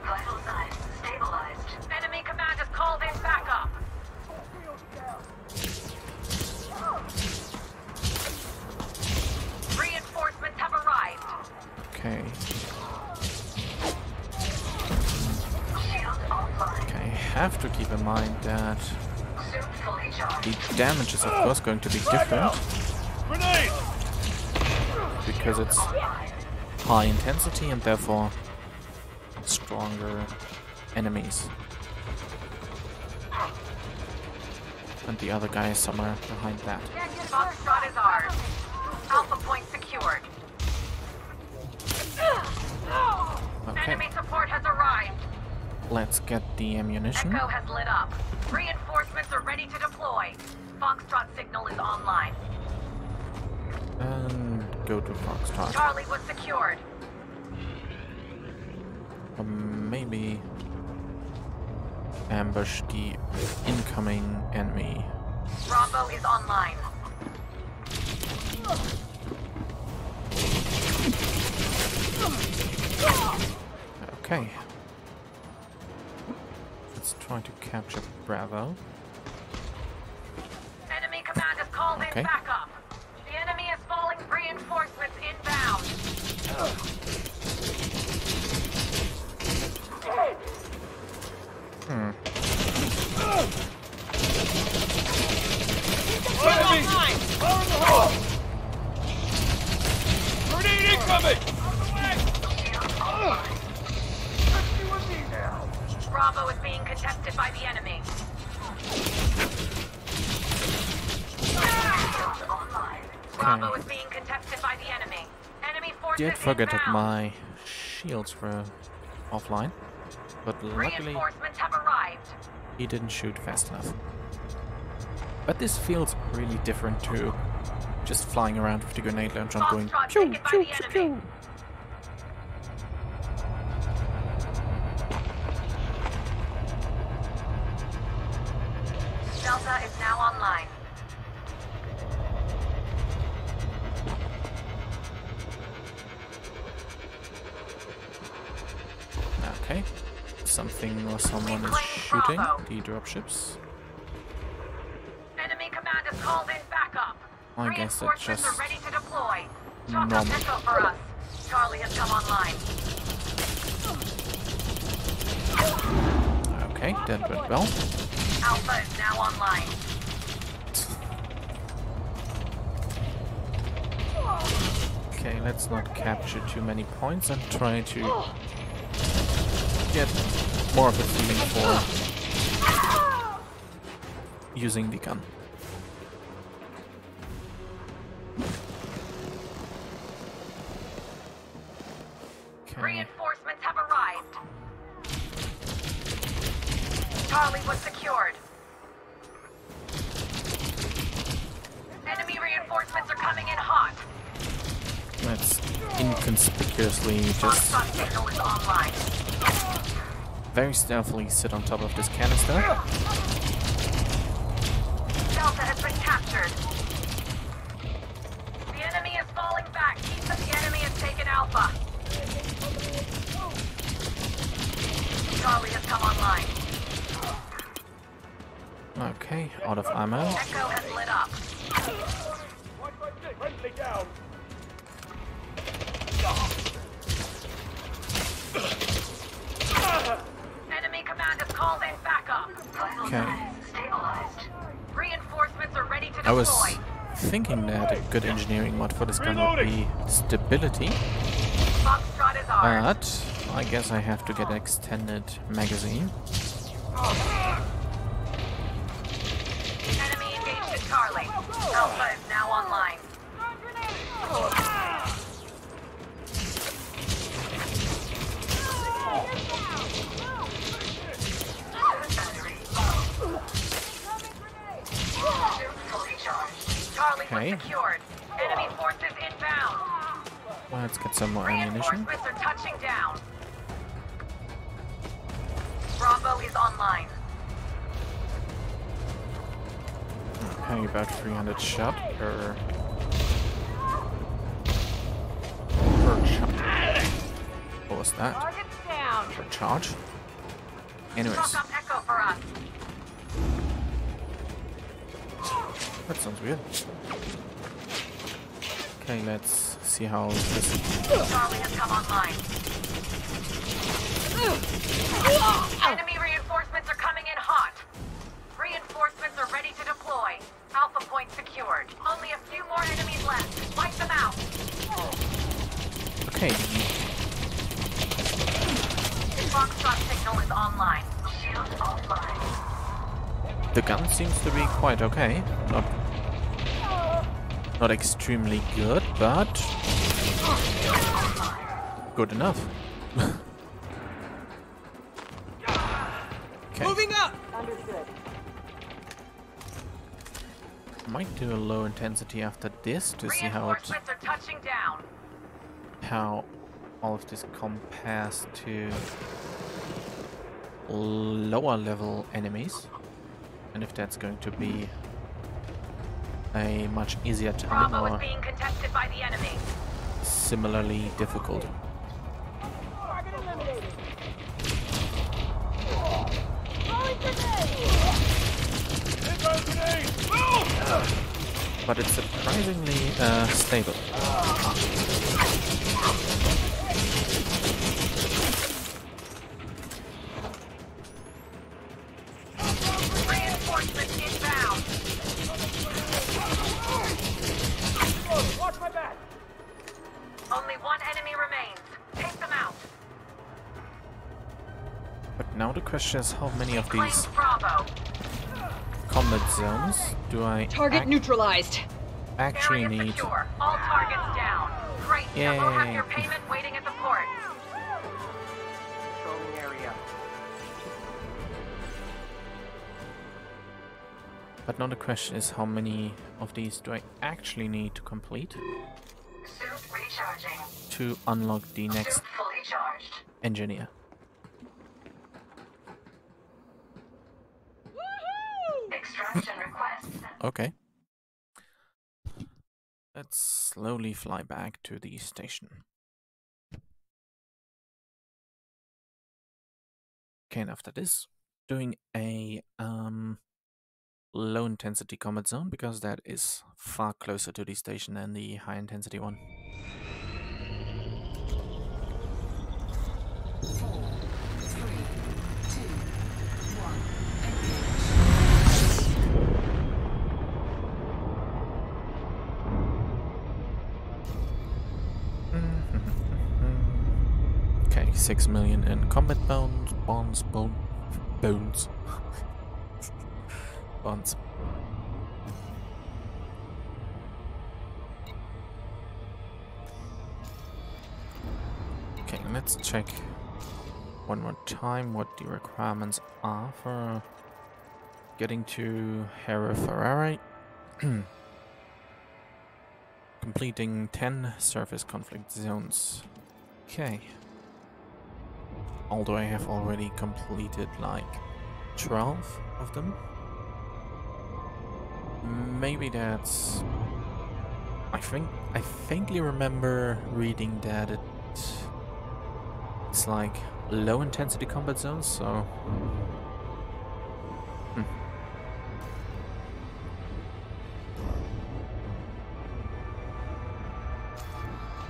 Vital signs stabilized. Enemy command has called in backup. Reinforcements have arrived. Okay. Okay, have to keep in mind that the damage is of course going to be different Grenade! because it's high intensity and therefore stronger enemies. And the other guy is somewhere behind that. Foxtrot is ours. Alpha point secured. Okay, Enemy support has arrived. let's get the ammunition. Echo has lit up. Reinforcements are ready to deploy. Foxtrot signal is online. And go to Foxtrot. Charlie was secured. Or maybe ambush the incoming enemy. Bravo is online. Okay. Let's try to capture Bravo. Enemy command has called Okay. in backup. The enemy is falling. Reinforcements inbound. Hmm. Enemy! Fire in the hole! Grenade incoming! Rescue with me now! Bravo is being contested by the enemy. Bravo is being contested by the enemy. Enemy forces Did forget that inbound. my shields were offline, but luckily Reinforcements have arrived. he didn't shoot fast enough. But this feels really different to just flying around with the grenade launcher and going Foxtrot pew, taken by pew, the pew, enemy. pew. Delta is now online. Okay. Something or someone is Reclaim shooting Bravo. the dropships. Enemy command has called in backup. I guess that's Reinforcements just are ready to deploy. Talk up normal. echo for us. Charlie has come online. Okay, that went well. Alpha is now online. Okay, let's not capture too many points and try to get more of a feeling for using the gun. Okay. Reinforcements have arrived. Charlie was secured. Enemy reinforcements are coming in hot. Let's inconspicuously just Signal is online. very stealthily sit on top of this canister. Delta has been captured. The enemy is falling back. The enemy has taken Alpha. Charlie has come online. Okay, out of ammo. Echo has lit up. Friendly down. Enemy command has called in backup. Okay. Stabilized. Reinforcements are ready to deploy. I was thinking that a good engineering mod for this gun would be stability, Foxtrot is ours. but I guess I have to get an extended magazine. Enemy engaged at Charlie. Alpha is now online. Charlie Okay. was secured. Enemy forces inbound. Let's get some more ammunition. Reinforcements are touching down. Bravo is online. Okay, about 300 shot per shot. What was that? Target's down. Per charge? Anyways, Talk up Echo for us. that sounds weird. Okay, let's see how this. Charlie has come online. Enemy reinforcements are coming in hot. Reinforcements are ready to deploy. Alpha point secured. Only a few more enemies left. Wipe them out. Okay, Foxtrot signal is online. Shield offline. the gun seems to be quite okay. Not extremely good, but good enough. Okay. Moving up. Might do a low intensity after this to see Reinforcements are touching down. how all of this compares to lower level enemies, and if that's going to be a much easier time Bravo is or being contested by the enemy. similarly difficult. But it's surprisingly stable. Reinforcements inbound. Watch my back. Only one enemy remains. Take them out. But now the question is, how many of Claim these Bravo. combat zones do I Target neutralized. actually Area need? secure. All targets down. Great. Now we'll have Yay. your payment waiting at the port. But now the question is, how many of these do I actually need to complete Suit recharging. to unlock the next Suit fully charged. engineer? Extraction request. Okay. Let's slowly fly back to the station. Okay, and after this, doing a low intensity combat zone, because that is far closer to the station than the high intensity one. 4, 3, 26 million in combat bonds, bonds. Okay, let's check one more time what the requirements are for getting to Hera Ferrari. Completing 10 surface conflict zones. Okay. Although I have already completed like 12 of them. Maybe that's... I faintly remember reading that it's like low intensity combat zones, so...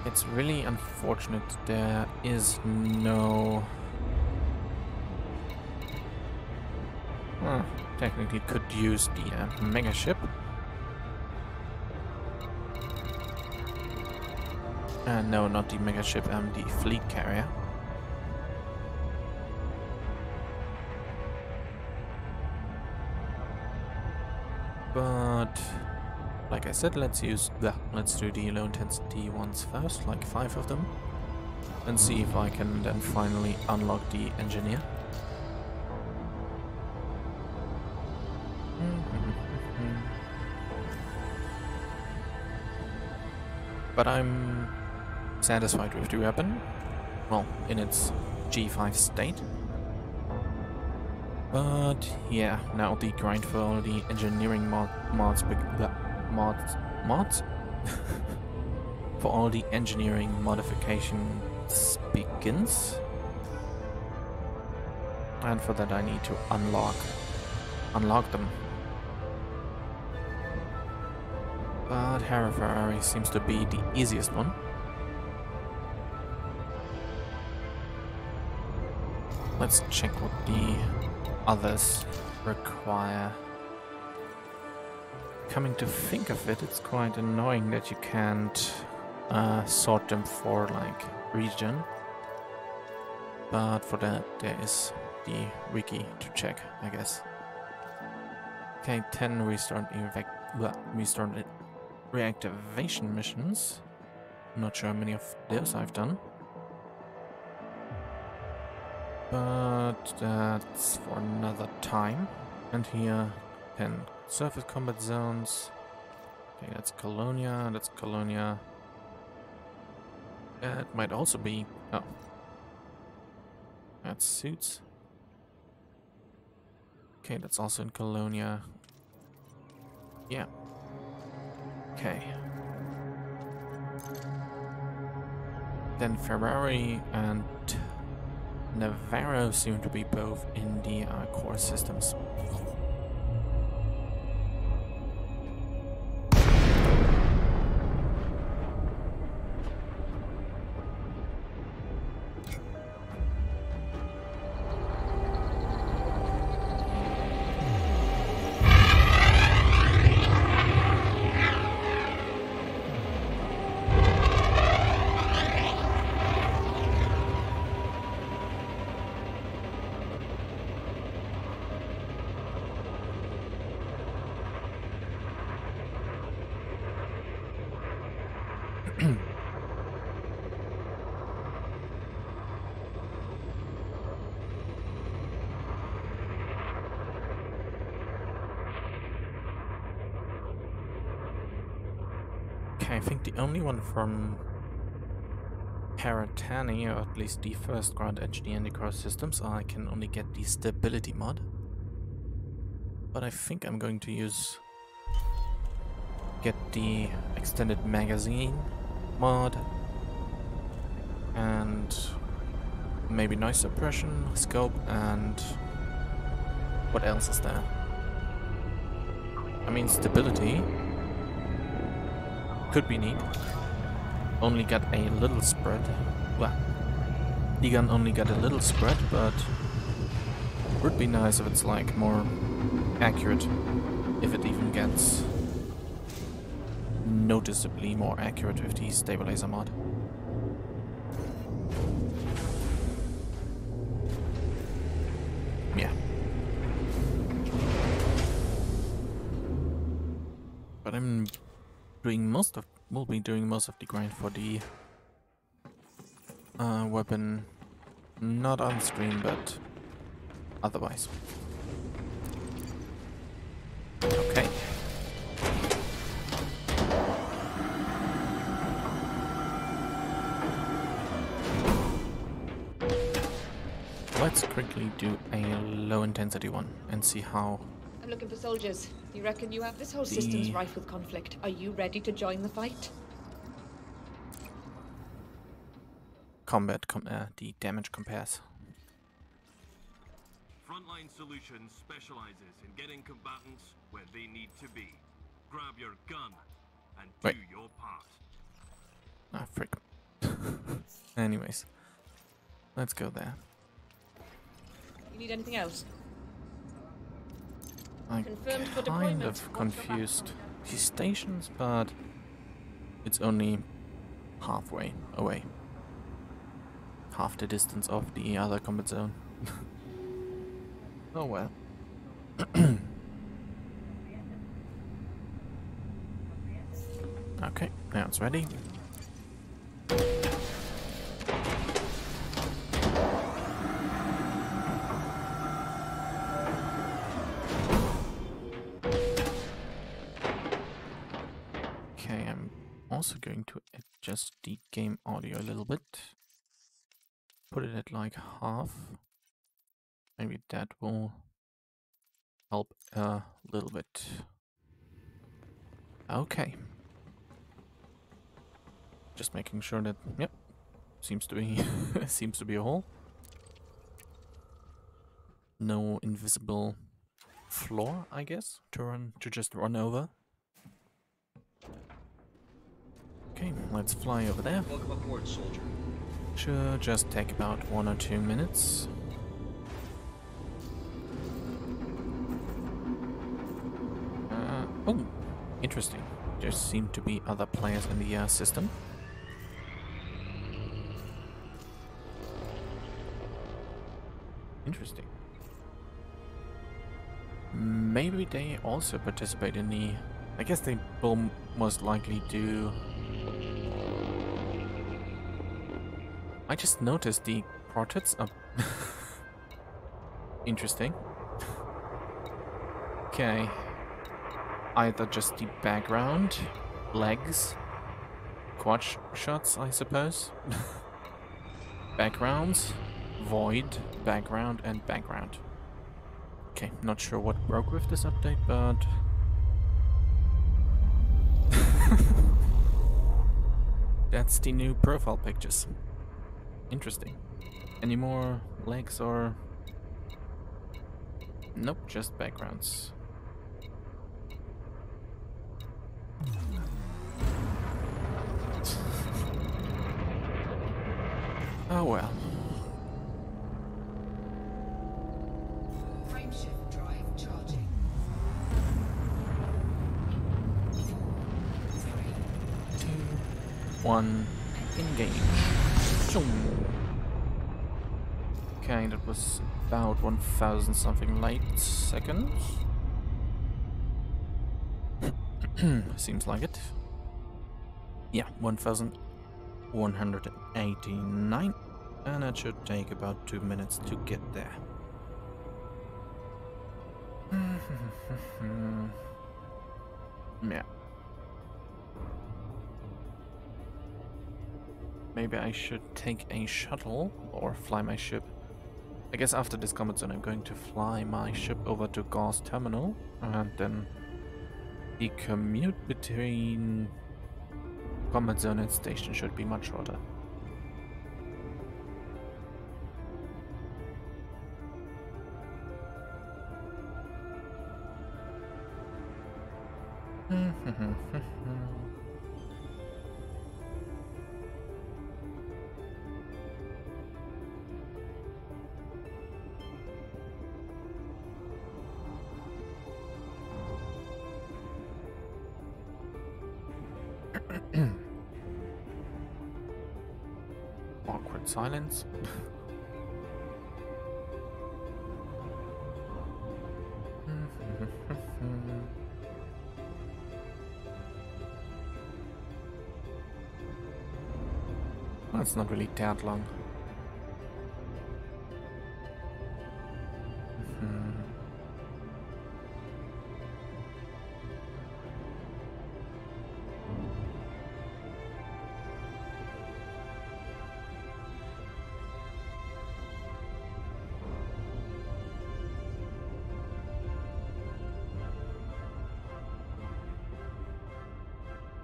It's really unfortunate there is no... technically could use the mega ship. No, not the mega ship, the fleet carrier. But like I said, let's do the low intensity ones first, like 5 of them, and see if I can then finally unlock the engineer. But I'm satisfied with the weapon, well, in its G5 state. But yeah, now the grind for all the engineering mods for all the engineering modifications begins. And for that I need to unlock them. But Hera Ferrari seems to be the easiest one. Let's check what the others require. Coming to think of it, it's quite annoying that you can't sort them for like region. But for that there is the wiki to check, I guess. Okay, 10 restart reactivation missions. I'm not sure how many of those I've done. But that's for another time. And here, 10 surface combat zones. Okay, that's Colonia, that's Colonia. That might also be... oh. That's Suits. Okay, that's also in Colonia. Yeah. Okay. Then Ferrari and Navarro seem to be both in the core systems. Okay, I think the only one from Paratani, or at least the first ground engineer in the core systems, I can only get the stability mod. But I think I'm going to get the extended magazine mod and maybe noise suppression, scope, and what else is there? I mean, stability could be neat. Only got a little spread. Well, the gun only got a little spread, but would be nice if it's like more accurate, if it even gets noticeably more accurate with the stabilizer mod. But we'll be doing most of the grind for the weapon, not on stream, but otherwise. Okay. Let's quickly do a low intensity one and see how. I'm looking for soldiers. You reckon you have this whole system's rife with conflict? Are you ready to join the fight? The damage compares. Frontline Solutions specializes in getting combatants where they need to be. Grab your gun and do your part. Ah, frick. Anyways, let's go there. You need anything else? I'm Confirmed for kind deployment. of confused. These stations, but it's only halfway away. Half the distance of the other combat zone. Oh well. Okay, now it's ready. Okay, I'm also going to adjust the game audio a little bit. Put it at like half. Maybe that will help a little bit. Okay. Just making sure that, yep, seems to be seems to be a hole. No invisible floor, I guess, to just run over. Okay, let's fly over there. Welcome aboard, soldier. Should just take about 1 or 2 minutes. Oh, interesting. There seem to be other players in the system. Interesting. Maybe they also participate in the... I guess they will most likely do... I just noticed the portraits are... Interesting. Okay. Either just the background, legs, quad shots, I suppose. Backgrounds, void, background, and background. Okay, not sure what broke with this update, but... That's the new profile pictures. Interesting. Any more legs or... Nope, just backgrounds. Oh well. Frameshift drive charging. 2, 1, engage. Zoom. Okay, that was about 1,000 something light seconds. Seems like it. Yeah, 1,189, and it should take about 2 minutes to get there. Yeah. Maybe I should take a shuttle or fly my ship. I guess after this combat zone I'm going to fly my ship over to Gauss Terminal, and then the commute between combat zone and station should be much shorter. Awkward silence. That's not really that long.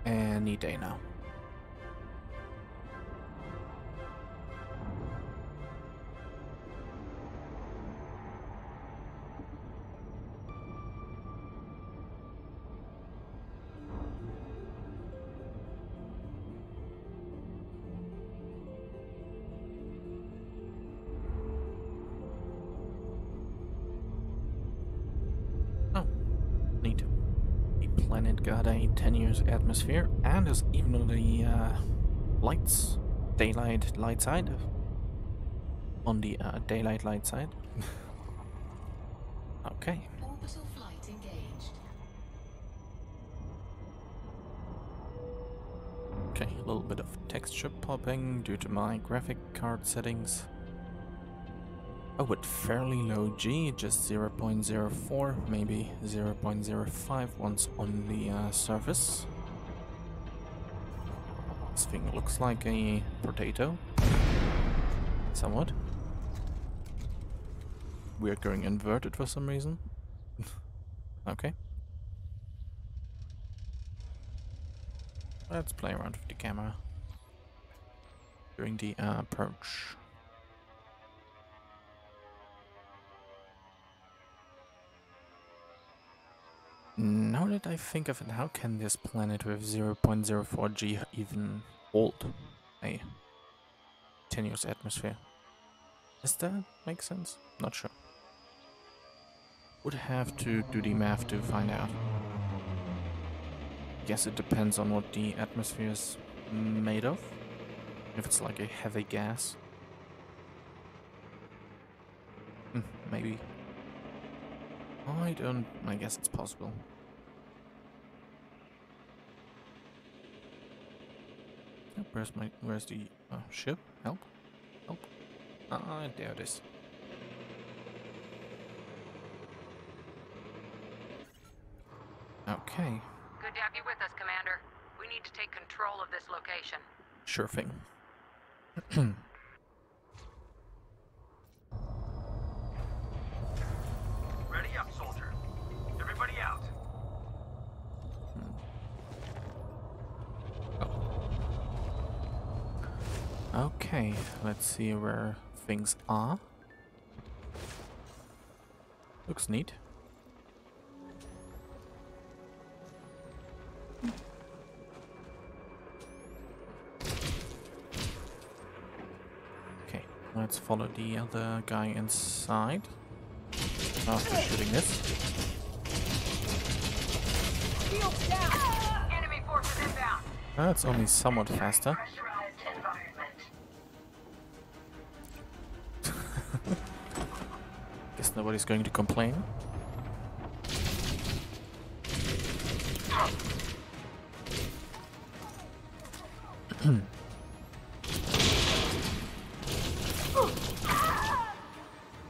Any day now. Oh, neat. The planet got a 10 years atmosphere and is even on the lights, daylight light side. On the daylight light side. Okay. Orbital flight engaged. Okay, a little bit of texture popping due to my graphic card settings. Oh, with fairly low G, just 0.04, maybe 0.05 once on the surface. This thing looks like a potato. Somewhat. We're going inverted for some reason. Okay. Let's play around with the camera during the approach. Now that I think of it, how can this planet with 0.04 G even hold a 10 years atmosphere? Does that make sense? Not sure. Would have to do the math to find out. Guess it depends on what the atmosphere is made of. If it's like a heavy gas. Maybe. I guess it's possible. Oh, where's the ship? Help? Help. There it is. Okay. Good to have you with us, Commander. We need to take control of this location. Sure thing. Ready up, soldier. Everybody out. Okay, let's see where things are. Looks neat. Okay, let's follow the other guy inside after shooting this. Enemy forces inbound. That's only somewhat faster. Guess nobody's going to complain.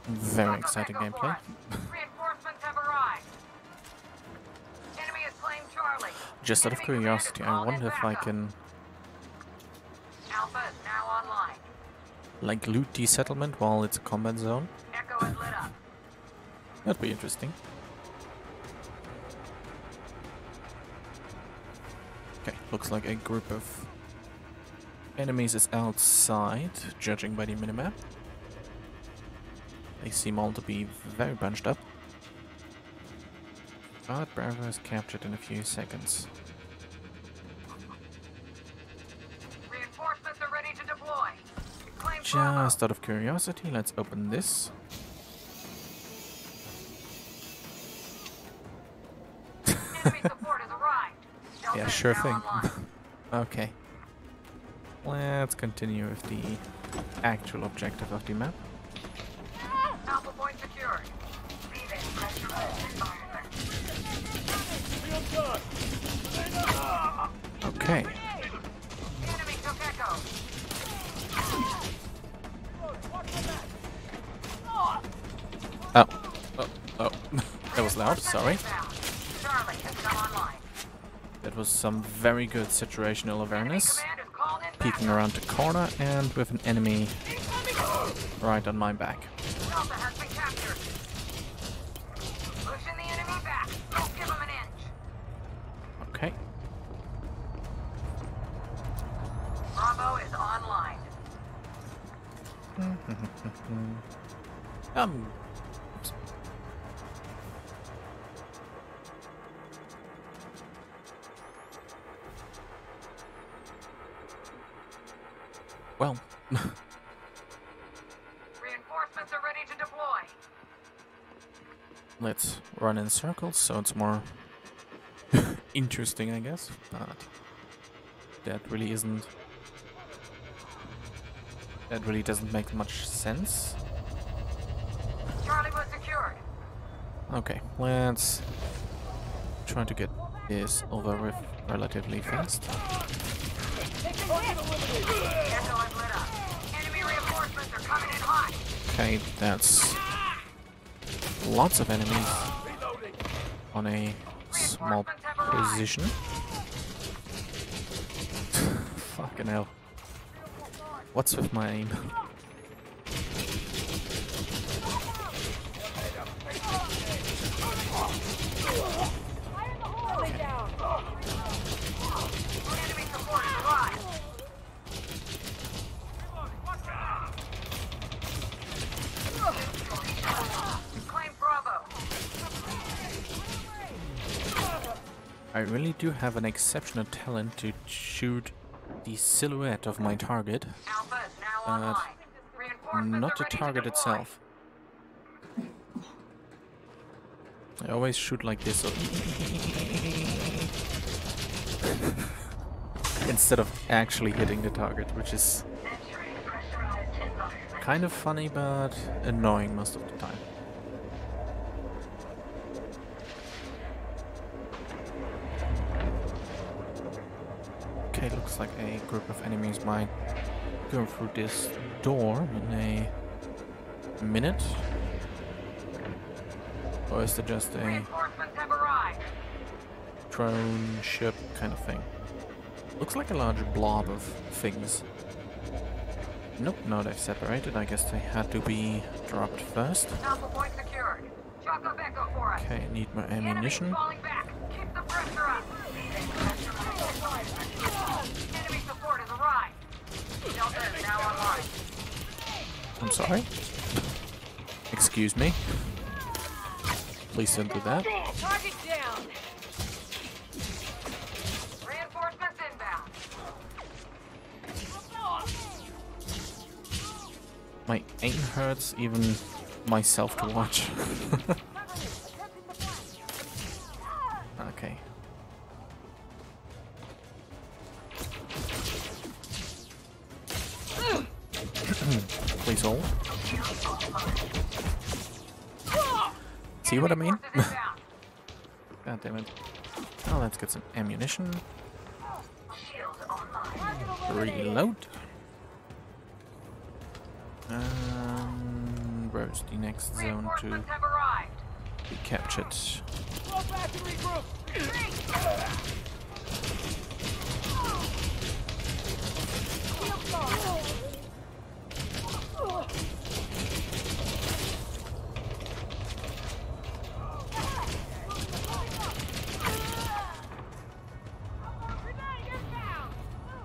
Very exciting gameplay. Reinforcements have arrived. Enemy is playing Charlie. Just out of curiosity, I wonder if I can Alpha is now online. like loot the settlement while it's a combat zone. Echo is lit up. That'd be interesting. Okay, looks like a group of enemies is outside, judging by the minimap. They seem all to be very bunched up. But Bravo is captured in a few seconds. Reinforcements are ready to deploy. Claim Just out of curiosity, let's open this. Enemy support has arrived. Delta Yeah, is sure now thing. online. Okay. Let's continue with the actual objective of the map. Alpha point secured. Leave it. Pressurized environment. Okay. Enemy took Echo. loud, sorry. Charlie has come online. That was some very good situational awareness. Peeking around the corner and with an enemy right on my back. Delta has been captured. Pushing the enemy back. Don't give him an inch. Okay. Bravo is online. Oops. Well. Reinforcements are ready to deploy. Let's run in circles so it's more interesting, I guess. But that really isn't. That really doesn't make much sense. Charlie was secured. Okay, let's try to get this over with relatively fast. Echo is lit up. Enemy reinforcements are coming in hot. Okay, that's lots of enemies on a small position. Fucking hell. What's with my aim? Enemy support has arrived. Claim Bravo. I really do have an exceptional talent to shoot the silhouette of my target, Alpha is now but online. Reinforcements not are the ready to target deploy. itself. I always shoot like this instead of actually hitting the target, which is kind of funny but annoying most of the time. Okay, looks like a group of enemies might go through this door in a minute. Or is it just a Reinforcements have arrived. drone ship kind of thing? Looks like a large blob of things. Nope, no, they've separated. I guess they had to be dropped first. Alpha point secured. Choco Echo for us. Okay, need more The enemy's ammunition. falling back. Keep the pressure up. Enemy support has arrived. Delta is now online. I'm sorry. Excuse me. Please don't do that. Target down. Reinforcements inbound. My aim hurts even myself to watch. Okay. Please hold. See what I mean? God damn it. Now let's get some ammunition. Reload. Where's the next zone to Reinforcements have arrived. be captured? Go back and regroup.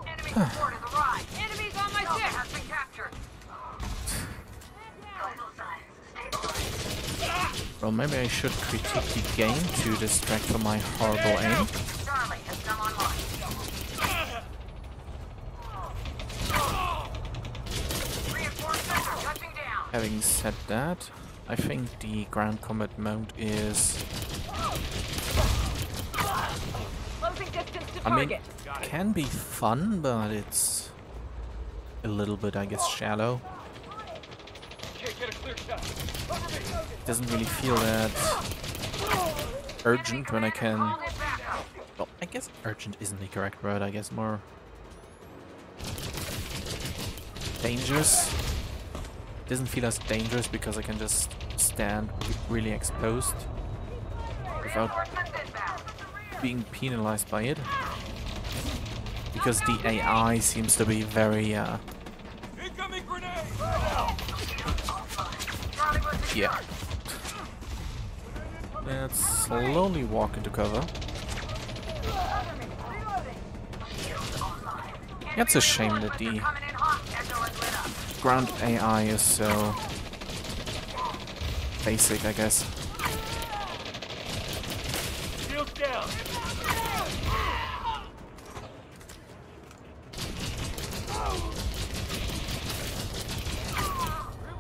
Enemy support has arrived. Enemies on my ship. Has been captured. Well, maybe I should critique the game to distract from my horrible aim. Charlie has come online. Reinforcements are touching down. Having said that, I think the ground combat mode is, Closing distance to I mean, target. can be fun, but it's a little bit, I guess, shallow. Can't get a clear shot. Doesn't really feel that urgent when I can. Well, I guess urgent isn't the correct word. I guess more dangerous. Doesn't feel as dangerous because I can just stand really exposed. without being penalized by it. Because the AI seems to be very, Incoming grenade! yeah. Let's slowly walk into cover. It's a shame that the ground AI is so basic, I guess. Shields down!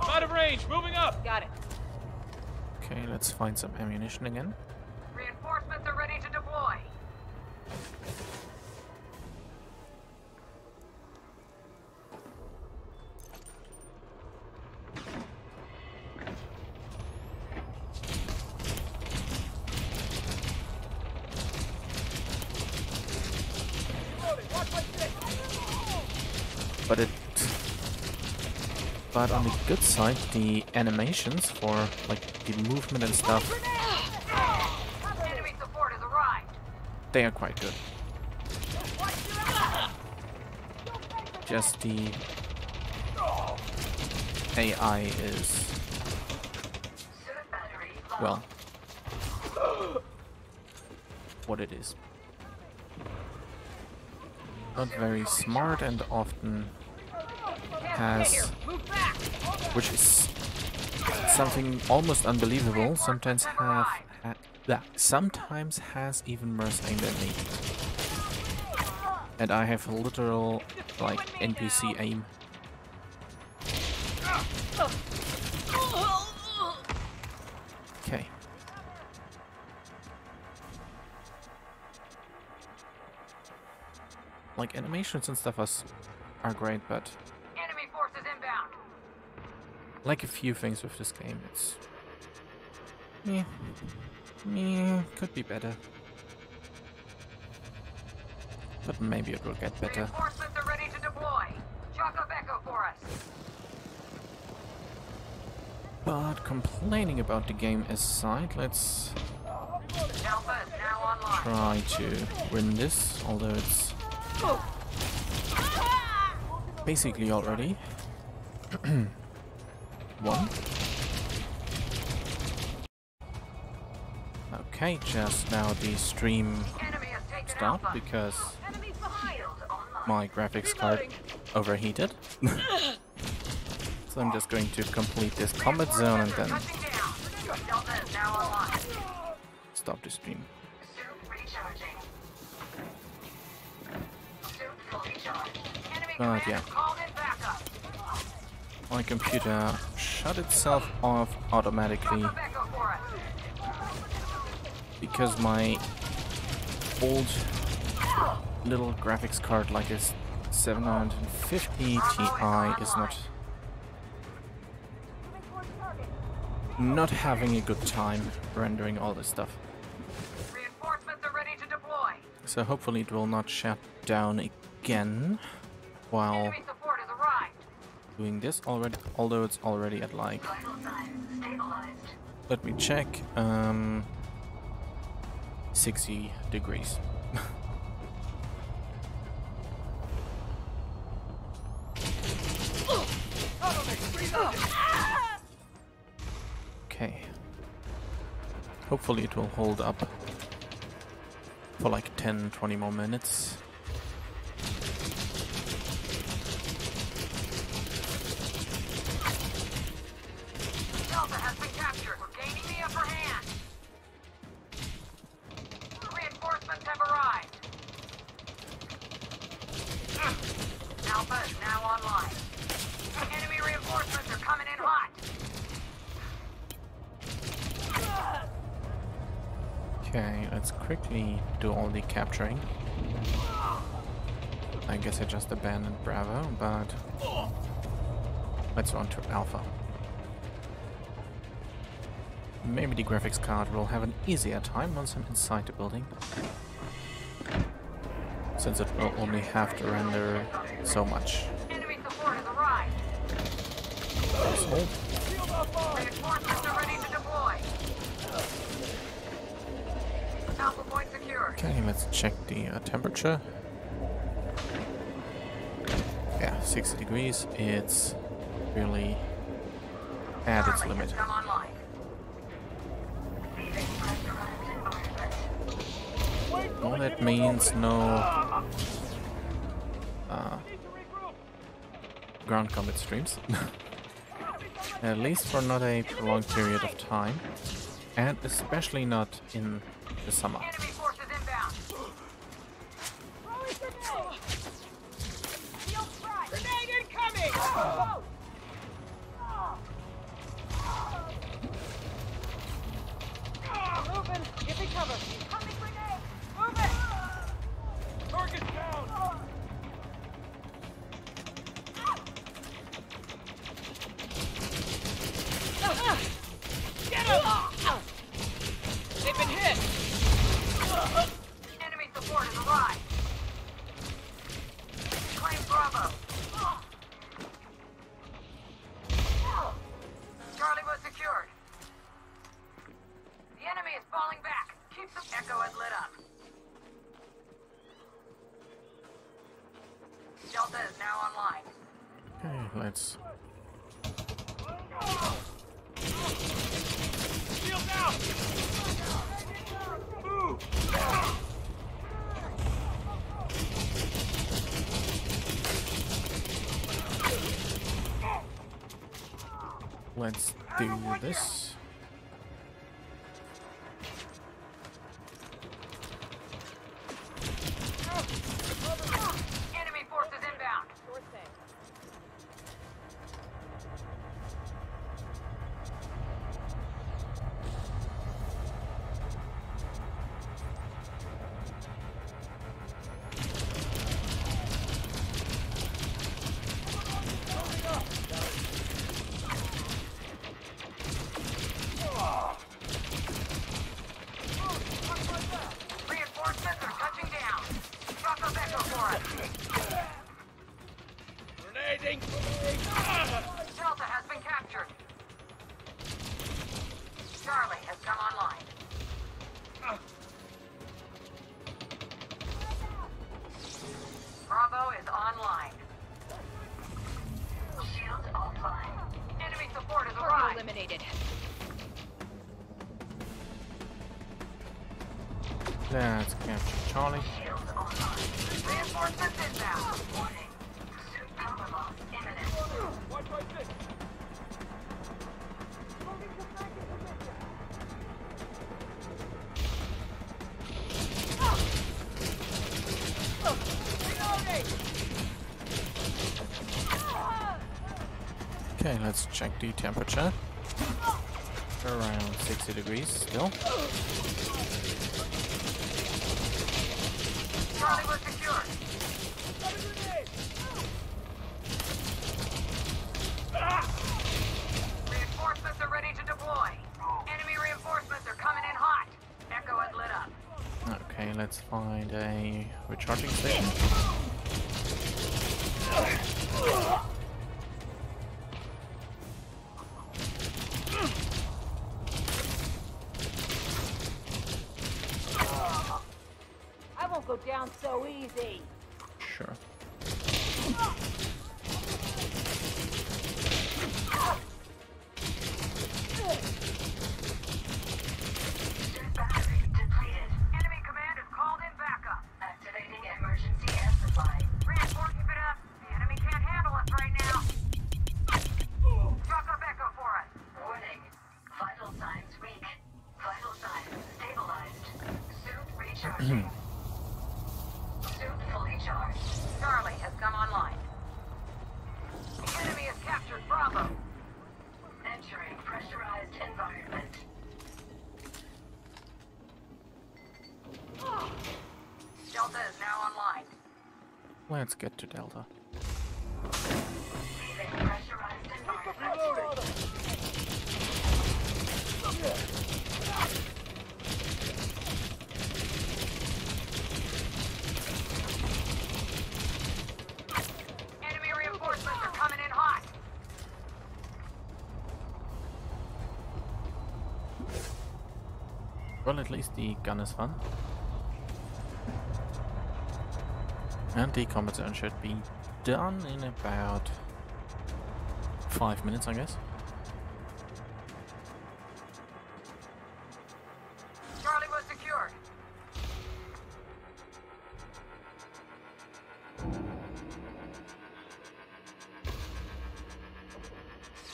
Out of range, moving up! Got it. Okay, let's find some ammunition again. Reinforcements are ready to deploy. But on the good side, the animations for like the movement and stuff, Enemy support has arrived. they are quite good. Just the AI is, well, what it is. Not very smart and often has, which is something almost unbelievable, sometimes sometimes has even worse aim than me. And I have a literal, like, NPC aim. Okay. Like, animations and stuff are great, but Enemy forces inbound. like a few things with this game, it's could be better. But maybe it will get better. Reinforcements are ready to deploy. Chalk up Echo for us. But complaining about the game aside, let's Alpha is now online. try to win this, although it's basically already won. Okay, just now the stream Enemy has taken stopped Alpha. because Enemies behind. my graphics card overheated. So I'm just going to complete this combat zone and then Touching down. Delta is now online. stop the stream. Suit recharging. Suit fully charged. Enemy But command yeah. has called in backup. My computer shut itself off automatically Chalk up Echo for us. because my old little graphics card, like a 750 Ti, is not having a good time rendering all this stuff. Reinforcements are ready to deploy. So hopefully it will not shut down again while Enemy support has arrived. doing this already, although it's already at like, Vital signs stabilized. let me check, 60 degrees. Okay. Hopefully it will hold up for like 10-20 more minutes. Delta has been captured. We're gaining the upper hand. Reinforcements have arrived. Alpha is now online. Enemy reinforcements are coming in hot. Okay, let's quickly do all the capturing. I guess I just abandoned Bravo, but let's run to Alpha. Maybe the graphics card will have an easier time once I'm inside the building, since it will only have to render so much. Enemy support has arrived. Reinforcements are ready to deploy. Alpha point secured. Okay, let's check the temperature. Yeah, 60 degrees. It's really at its Charlie limit. has come online. Well, that means no ground combat streams. At least for not a prolonged period of time. And especially not in the summer. Enemy forces inbound. Grenade incoming! Moving. Give me cover. Coming grenade. Move it. Target down! Get him! They've been hit. Enemy support has arrived. Claim Bravo. Charlie was secured. The enemy is falling back. Keep the Echo has lit up. Delta is now online. Okay, let's... Shield down! Move! Let's do this. Enemy forces inbound. Reinforcements are touching down. Drop a Echo for us. Grenade incoming! Delta has been captured. Charlie has come online. Bravo is online. Shield offline. Enemy support has Target arrived. eliminated. Let's capture Charlie. Shield online. Reinforcements inbound. Warning. Suit power loss imminent. Watch my six! Okay, let's check the temperature. Around 60 degrees still. Charlie was secured. Reinforcements are ready to deploy. Enemy reinforcements are coming in hot. Echo has lit up. Okay, let's find a recharging station. I won't go down so easy. Sure. Battery depleted. Enemy command has called in backup. Activating emergency air supply. Reinforcing it up. The enemy can't handle us right now. Drop up Echo for us. Warning. Vital signs weak. Vital signs stabilized. Suit recharging. Suit fully charged. Charlie has come online. The enemy has captured Bravo. Entering pressurized environment. Delta is now online. Let's get to Delta. Leaving pressurized environment. Enemy reinforcements are coming in hot. Well, at least the gun is fun. And the combat zone should be done in about 5 minutes, I guess. Charlie was secured.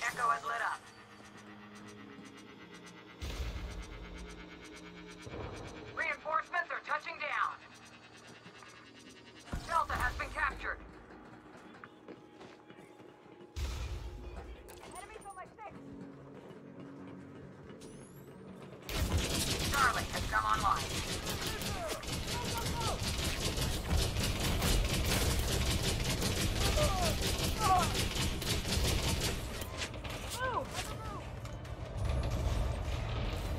Echo is lit up. Reinforcements are touching down. Delta has been captured. Enemies on my six. Charlie has come online.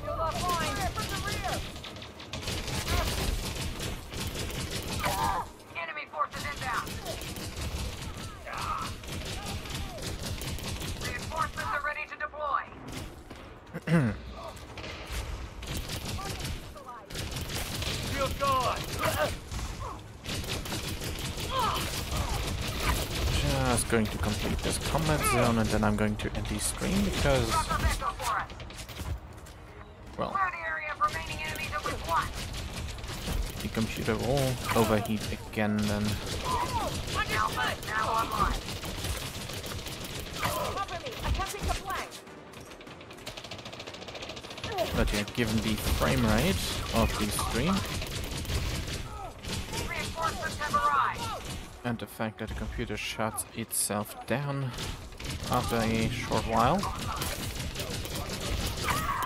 Shield offline. From the rear. Enemy forces inbound. Reinforcements are ready to deploy. Shield gone. Just going to complete this combat zone and then I'm going to end the stream because, well, the computer will overheat again then. But yeah, given the frame rate of the stream and the fact that the computer shuts itself down after a short while,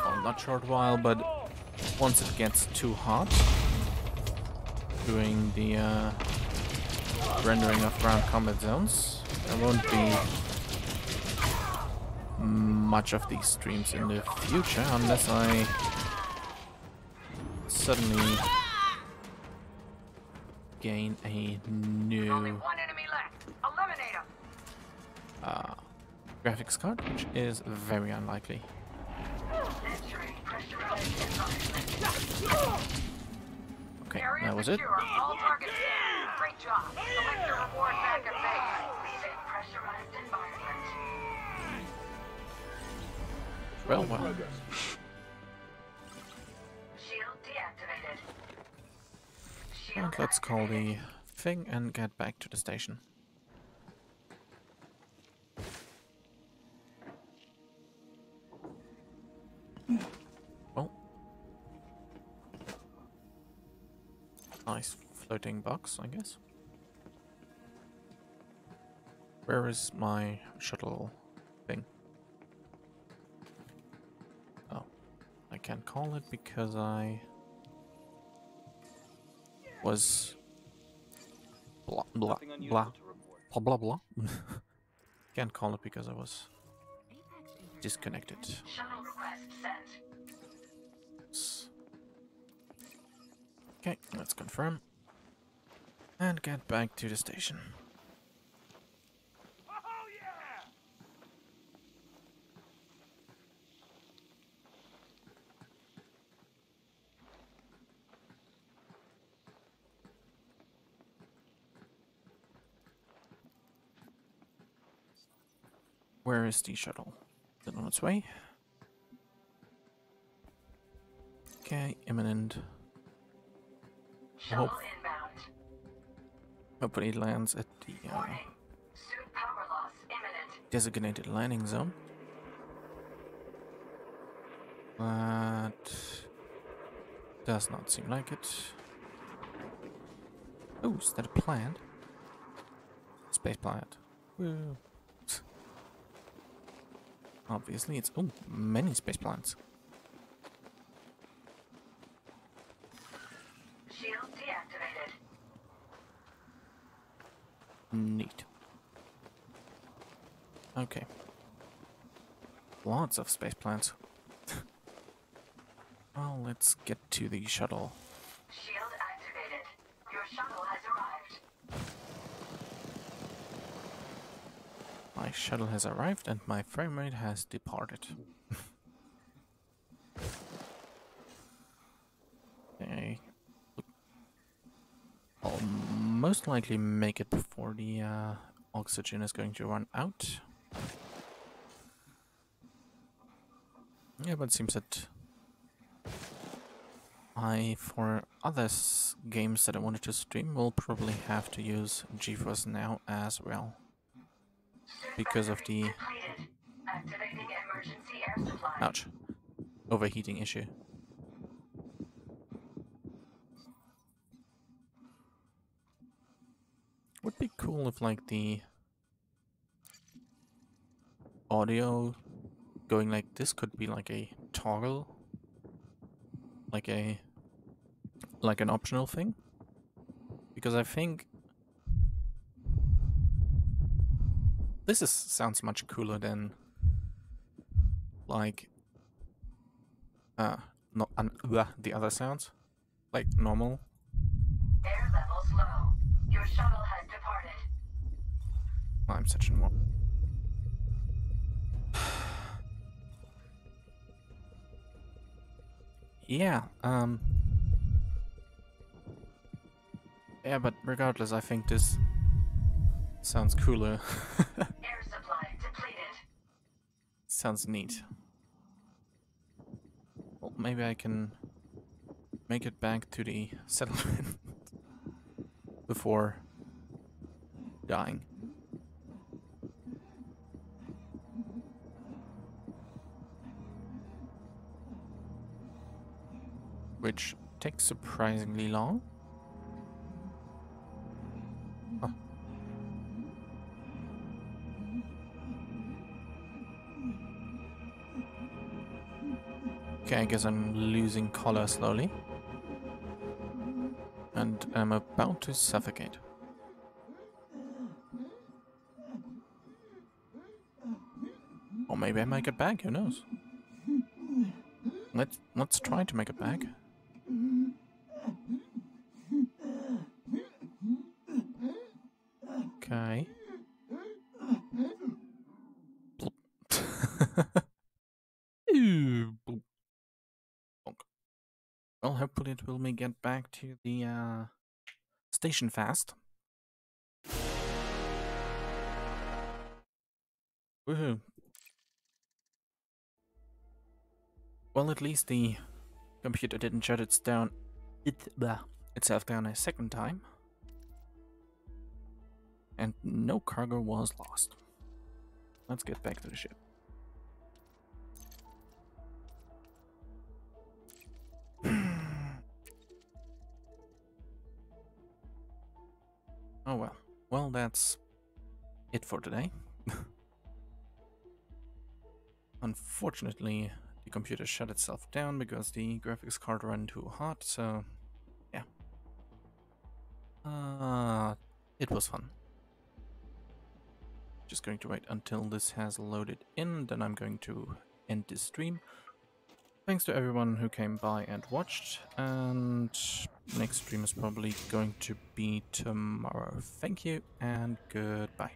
well, not short while, but once it gets too hot doing the rendering of ground combat zones, there won't be much of these streams in the future unless I suddenly gain a new graphics card, which is very unlikely. Okay, that was it. Great job. Select your reward back at base. Leave a pressurized environment. Well, well. Shield deactivated. And let's call the thing and get back to the station. Oh. Nice floating box, I guess. Where is my shuttle thing? Oh, I can't call it because I was blah blah blah blah blah blah. Can't call it because I was disconnected. Shuttle request sent. Okay, let's confirm and get back to the station. Where is the shuttle? Is it on its way? Okay, imminent. Shuttle inbound. Hopefully it lands at the Suit power loss imminent. designated landing zone. But does not seem like it. Oh, is that a plant? Space plant. Woo. Obviously, it's many space plants. Shield deactivated. Neat. Okay. Lots of space plants. Well, let's get to the shuttle. Shield activated. Your shuttle has arrived. My shuttle has arrived and my frame rate has departed. most likely make it before the oxygen is going to run out. Yeah, but it seems that for other games that I wanted to stream, will probably have to use GeForce Now as well. Because of the ouch, overheating issue. Would be cool if like the audio going like this could be like a toggle, like an optional thing, because I think this sounds much cooler than like the other sounds, like normal. Air levels low. Your shuttle has departed. I'm such a moron. Yeah, yeah, but regardless, I think this sounds cooler. Air supply depleted. Sounds neat. Well, maybe I can make it back to the settlement before dying. Which takes surprisingly long. Huh. Okay, I guess I'm losing color slowly. And I'm about to suffocate. Or maybe I make it back, who knows? Let's try to make it back. Okay. Well, hopefully it will me get back to the station fast. Woohoo. Well, at least the computer didn't shut itself down a second time. And no cargo was lost. Let's get back to the ship. Oh well. Well, that's it for today. Unfortunately, the computer shut itself down because the graphics card ran too hot, so yeah. It was fun. Just going to wait until this has loaded in, then I'm going to end this stream. Thanks to everyone who came by and watched, and next stream is probably going to be tomorrow. Thank you and goodbye.